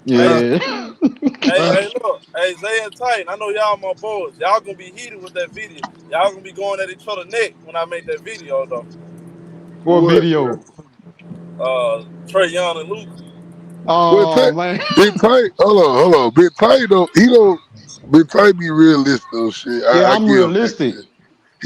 Yeah. Hey, look. Hey, Zay and Titan, I know y'all my boys. Y'all gonna be heated with that video. Y'all gonna be going at each other neck when I make that video, though. What video? Trey Young and Luke. Oh, man. Big Tight, hold on. Big Tight Big Tight be realistic though, shit. Yeah, I'm realistic.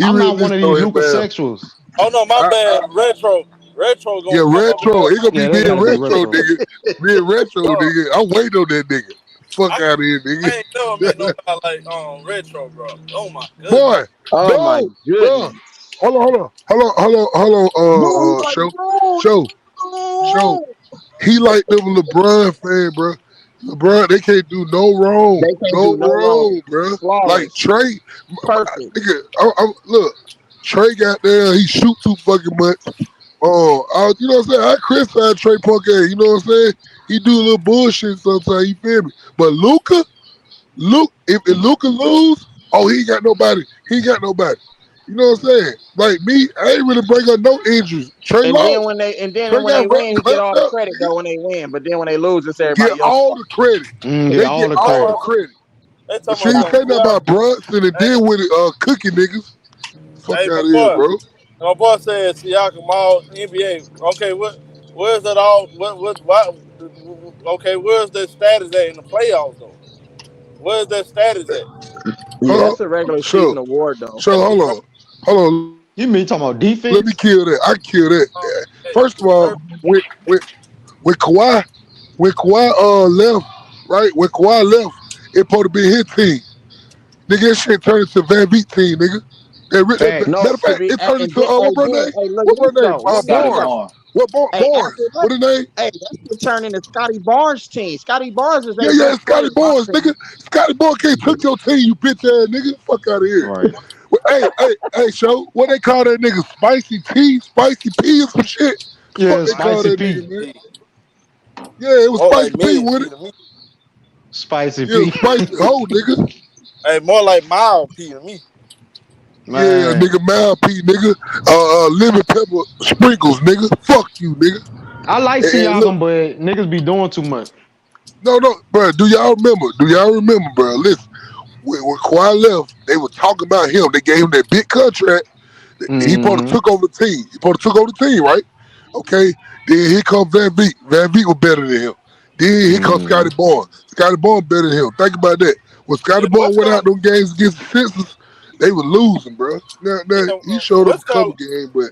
I'm not one of these homosexuals. Oh no, my bad. Retro gonna retro. He gonna be being retro, nigga. Being retro, nigga. I'm waiting on that nigga. Fuck out of here, nigga. I ain't never met nobody like retro, bro. Oh my goodness. Boy. My goodness. Hold on. Show. He like them LeBron fan, bro. LeBron, they can't do no wrong. No wrong, bro. Like Trey. Perfect. Nigga, look. Trey got there. He shoot too fucking much. You know what I'm saying? I criticize Trey Punk ass. You know what I'm saying? He do a little bullshit sometimes. You feel me? But Luka, if Luka lose, he ain't got nobody. He ain't got nobody. You know what I'm saying? Like me, I ain't really bring up no injuries. Trey lost. Then when they win, he get all the credit though when they win. But then when they lose, it's everybody else. Get all the credit. They get all the credit. She ain't say nothing about Brunson and then with cookie nggers. Fuck out of here, bro. My boy said Siakam all NBA. Okay, where's that all? Okay, where's that status at in the playoffs though? Where's that status at? Yeah, that's a regular season award though. So hold on. You mean talking about defense? Let me kill that. I kill that. First of all, with Kawhi, left, right? When Kawhi left, it supposed to be his team. Nigga, that shit turned into Van Vliet team, nigga. Matter of fact, it turned into what name? Barnes. What Barnes? What his name? Hey, that's turning into Scotty Barnes' team. Scotty Barnes is Scotty Barnes, nigga. Scotty Barnes can't took your team, you bitch ass nigga. Fuck out of here. Right. Hey, show. What they call that nigga? Spicy P, Spicy P or some shit. Yeah, Spicy P. Nigga, yeah, it was Spicy P with it. Spicy P. Yeah, Spicy hoe, nigga. Hey, more like Mild P to me. Man. Yeah, nigga, Mild P, nigga. Lemon pepper sprinkles, nigga. Fuck you, nigga. I like Siakam, but niggas be doing too much. No, bro. Do y'all remember, bro? Listen, when Kawhi left, they were talking about him. They gave him that big contract. He probably took over the team. Right? Okay. Then here comes Van Beek. Van Beek was better than him. Then here comes Scotty Barnes. Scotty Barnes better than him. Think about that. When Scotty Barnes went out them games against the Sixers, they were losing, bro. Now he showed up a couple games, but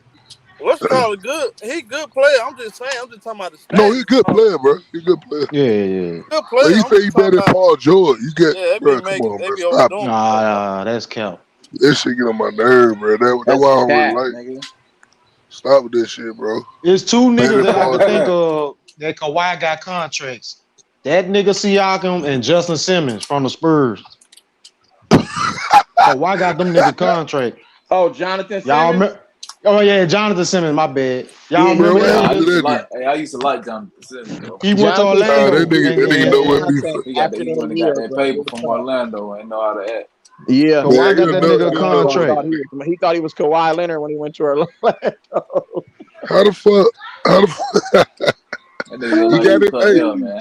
what's called good? He good player. I'm just saying. I'm just talking about the stats. no, he's a good player, bro. He's a good player. Yeah. Good player. But he say he better than Paul George. You get, bro. Come on, they bro. be Stop. overdoing. Nah, that's cap. That shit get on my nerve, bro. That's why I don't really like. Nigga. Stop with this shit, bro. It's two niggas that I Paul can think of that Kawhi got contracts. That nigga Siakam and Justin Simmons from the Spurs. Kawhi got them nigga contract. Oh, Jonathan Y'all Simmons? Oh yeah, Jonathan Simmons, my bad. Y'all Yeah, remember bro, that? I used to like Jonathan Simmons, bro. He went to Nah, Orlando. that nigga know what be. He got that paper from Orlando and know how to act. Yeah. Kawhi got that nigga he contract. He thought he was Kawhi Leonard when he went to Orlando. How the fuck? That nigga He like got he it. cut Hey, hell, man.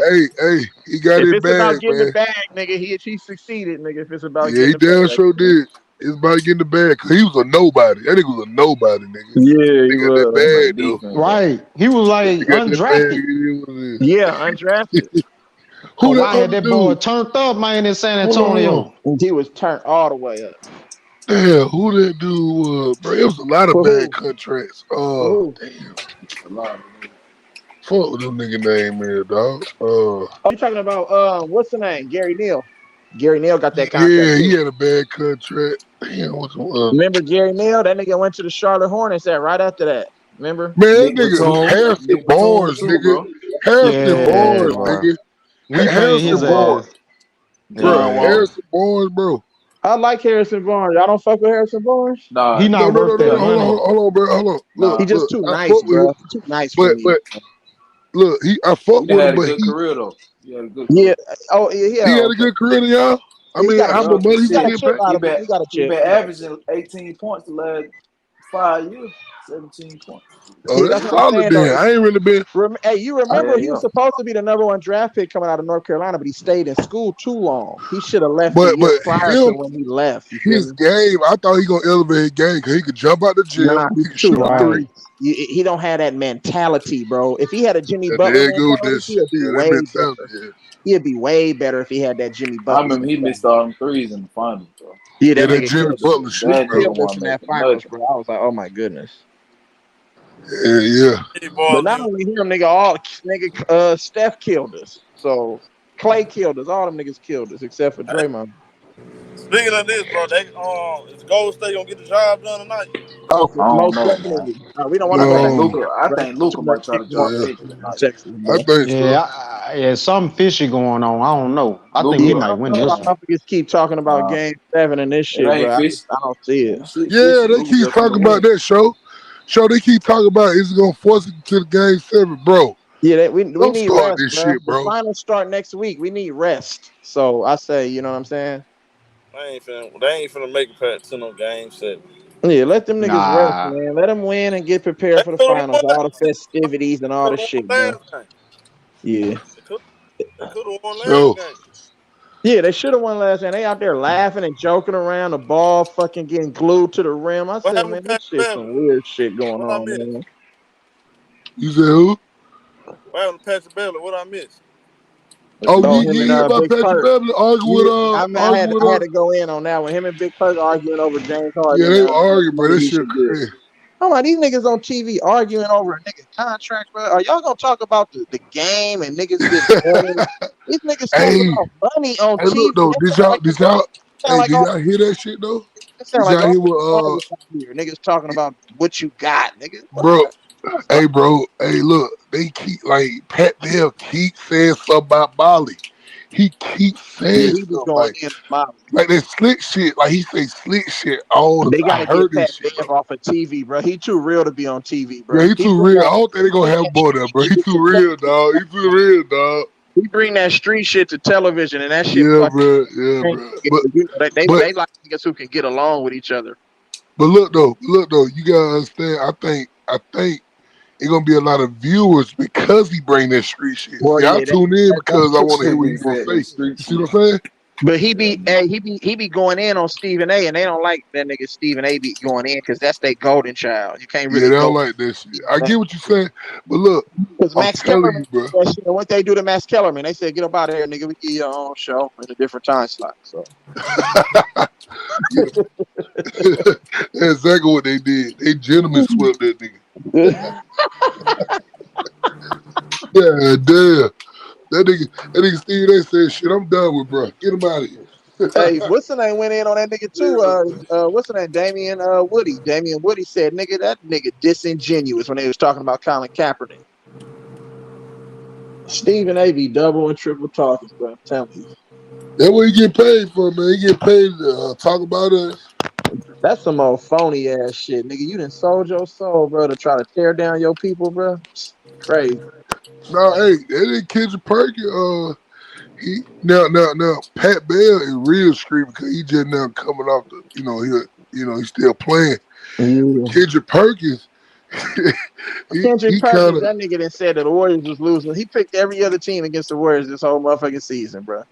he got If it it's about bag, getting man. the bag, nigga, he succeeded, nigga. If it's about Yeah, he getting the damn bag. sure did. It's about getting the bag. Cause he was a nobody. That nigga was a nobody, nigga. Yeah, He got that bag, though. Defense, Right. He was like He got that bag. undrafted. It is what it is. Yeah, undrafted. Who Kawhi that had other that boy dude? turned up, man, in San Hold on. Antonio. He was turned all the way up. Damn, who that dude was, bro? It was a lot of bad contracts. Who? Damn. a lot. Fuck with them nigga name here, dog. Oh, you talking about what's the name? Gary Neal. Gary Neal got that contract. Yeah, he too. had a bad contract. Damn, what's Remember Gary Neal? That nigga went to the Charlotte Hornets right after that. Remember? man, that Big nigga Batum. Harrison Big Batum Barnes, too, nigga. bro. Harrison Yeah, Barnes, bro. nigga. We paid Harrison his Barnes. ass. Bro, John Wall. Harrison Barnes, bro. I like Harrison Barnes. Y'all don't fuck with Harrison Barnes? Nah, He not No, worth that hold money. on, bro. Hold on. Nah. Look, He just too I nice, fuck with bro. him. Too nice for me. Look, I fuck he with had him, a but good he career though. He had a good Yeah. career. Oh, yeah. had a good career, y'all. I mean, how much money he got a get chip back? out of it. He got a He chip. been averaging 18 points the last 5 years. 17 points. Oh, that's That's what I'm solid saying, then. though. I ain't really been. Hey, you remember Yeah, he was supposed to be the number 1 draft pick coming out of North Carolina, but he stayed in school too long. He should have left But the year prior to when he left. His game, I thought he gonna elevate his game because he could jump out the gym. Nah, He could shoot a three. He don't have that mentality, bro. If he had a Jimmy Butler There you go, mentality, this he'd be that way mentality. better. He'd be way better if he had that Jimmy Butler. I remember he missed all them threes in the finals, bro. Yeah, that nigga Jimmy Butler shit, That bro. nigga wasn't in that making finals, nothing. bro. I was like, oh my goodness. Yeah. But not only him, nigga, Steph killed us. So Clay killed us. All them niggas killed us except for Draymond. Speaking of this, bro, is Gold State gonna get the job done tonight? Oh, I don't most know, definitely. man. We don't want to go I think Luka might try to drop 50 tonight. I think so. Yeah, something fishy going on. I don't know. I think he might win this one. Motherfuckers keep talking about Game 7 and this shit, bro. I don't see it. Yeah, they keep talking about that show. They keep talking about is it gonna force it to the Game 7, bro. Yeah, we need start rest, this bro. shit, bro. The finals start next week. We need rest. So I say, you know what I'm saying? They ain't finna make it past to no Game 7. Yeah, let them niggas rest, man. Let them win and get prepared for the finals, all the festivities and all the shit, bro. Yeah. They could have won last game. Yeah, they should have won last game. They out there laughing and joking around, the ball fucking getting glued to the rim. I said, man, this shit some weird shit going on, man. You said who? What happened to Patrick Beverly? What I missed? Oh, you hear about Patrick Beverly arguing with I had to go in on that one. Him and Big Perk arguing over James Harden. Yeah, they arguing, bro. That shit crazy. I'm like, these niggas on TV arguing over a nigga contract, bro. Are y'all gonna talk about the game and niggas getting money? These niggas talking about money on TV. Look, though, did y'all hear that shit though? Did y'all hear what niggas talking about what you got, nigga? Bro. Hey, look, they keep Pat Bev keep saying something about Bali. He keeps saying stuff like that slick shit. Like he say slick shit all the time. They gotta get Pat Bev off of TV, bro. He too real to be on TV, bro. Yeah, he too real. I don't think they gonna have him on there, bro. He too real, dog. He too real, dog. We bring that street shit to television, and that shit. Yeah, bro. Yeah, bro. They like niggas who can get along with each other. But look though, you gotta understand. I think it's gonna be a lot of viewers because he bring that street shit. Well, I tune in because I want to hear what he's gonna say. You see what I'm saying? But he be going in on Stephen A, and they don't like that nigga Stephen A be going in because that's their golden child. You can't really they go. don't like that shit. I get what you're saying, but look, Because I'm Max telling Kellerman, you, bro. that shit, what they do to Max Kellerman, they said, get up out of here, nigga. We give you your own show in a different time slot. So Yeah. That's exactly what they did. They gentlemen swept that nigga. Yeah, damn. That nigga Steve, they said, shit, I'm done with, bro. Get him out of here. hey, what's the name went in on that nigga too? What's the name? Damian Woody. Damian Woody said, nigga, that nigga disingenuous when they was talking about Colin Kaepernick. Stephen A be double and triple talking, bro. I'm telling you. That's what he get paid for, man. He get paid to talk about us. That's some old phony ass shit, nigga. You done sold your soul, bro, to try to tear down your people, bro. Crazy. No, hey, that nigga Kendrick Perkins, he now Pat Bell is real screaming because he just now coming off the, he's still playing. Yeah. Kendrick Perkins, Kendrick he Perkins, kind of, that nigga that said that the Warriors was losing. He picked every other team against the Warriors this whole motherfucking season, bro.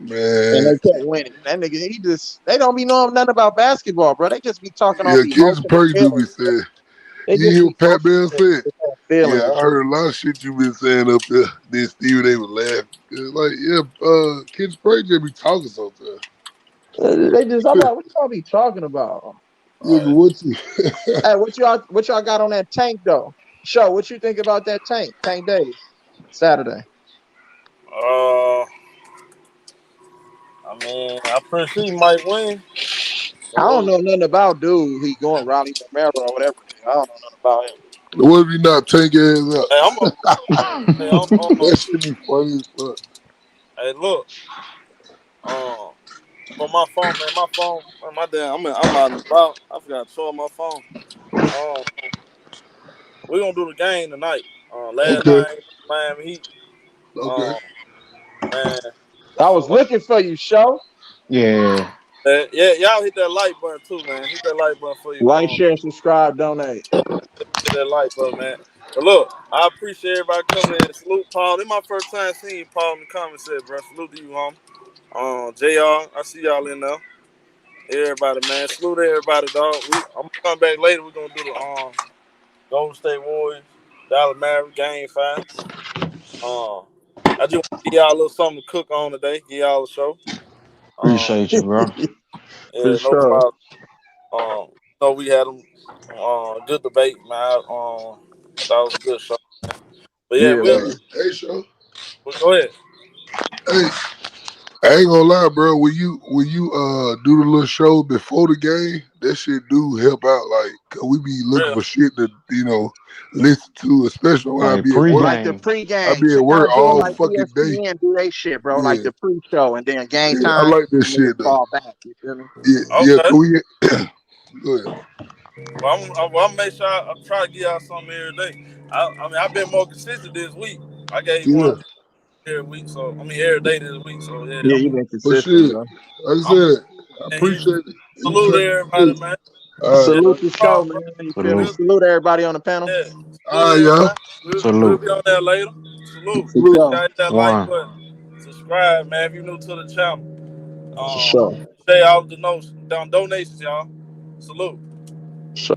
And man. they kept winning. That nigga, they don't be knowing nothing about basketball, bro. They just be talking off Yeah, Kendrick emotion and Perkins do be feelings. saying. They You just hear be what Pat Bell said? feelings. Yeah, I heard a lot of shit you been saying up there. Then Steve, they would laugh. It's like, yeah, Kendrick Perkins just be talking sometimes. They just, I'm like, what y'all be talking about? Yeah, but what you? Hey, what y'all got on that tank though? Show, what you think about that tank? Tank Days, Saturday. I mean, I'm pretty sure he might win. I don't So, know nothing about dude. He going Raleigh Romero or whatever. I don't know nothing about him. What if you not take ass up? hey, That should be funny as fuck. hey, look, for my phone, man, my damn, I'm out and about. I forgot to charge my phone. Um, we're gonna do the game tonight. Last Okay, night, Miami Heat. okay. Um, man, I was so looking for you, Show. Yeah. yeah, y'all hit that like button too, man. Hit that like button for you. Like, share, subscribe, donate. Hit that like button, man. But look, I appreciate everybody coming in. Salute Paul. This is my first time seeing Paul in the comments, said, bro. Salute to you, homie. JR, I see y'all in there. Everybody, man. Salute everybody, dog. I'm gonna come back later. We're gonna do the Golden State Warriors, Dallas Mavericks game 5. I just want to give y'all a little something to cook on today. Give y'all a show. Appreciate you, bro. For Yeah, no sure. problem. We had them good debate, man. That was a good show, man. But yeah, Yeah, we'll man. Hey, show. go ahead. Hey, I ain't gonna lie, bro. When you do the little show before the game, that shit do help out. Like, 'cause we be looking Real. for shit to listen to, especially when I Like be at work. Like the pregame. I pregame. be at Kind work of do it all like fucking day. ESPN do they shit, bro. Like Yeah, the pre-show and then game yeah. I time. like this And niggas shit though. fall back. You feel me? Yeah, yeah. Okay. Cause we go ahead. Well, I'm make sure I try to give y'all something every day. I mean, I've been more consistent this week. I gave Yeah, one every week, so I mean every day this week. So yeah, Yeah, you been but consistent, shit, bro. like I I'm said, I in Houston. appreciate it. Salute Anytime to you everybody, do man. it. All right, Yeah, Salute bro. the no show, problem, bro. man. You feel me? We'll, Salute. Salute everybody on the panel. yeah, All salute right, y'all. everybody. We'll Salute. be on there later. Salute. For Salute. sure. Y'all hit that like One. button. Subscribe, man, if you're new to the channel. For sure. Stay all the donations, y'all. Salute. Sure.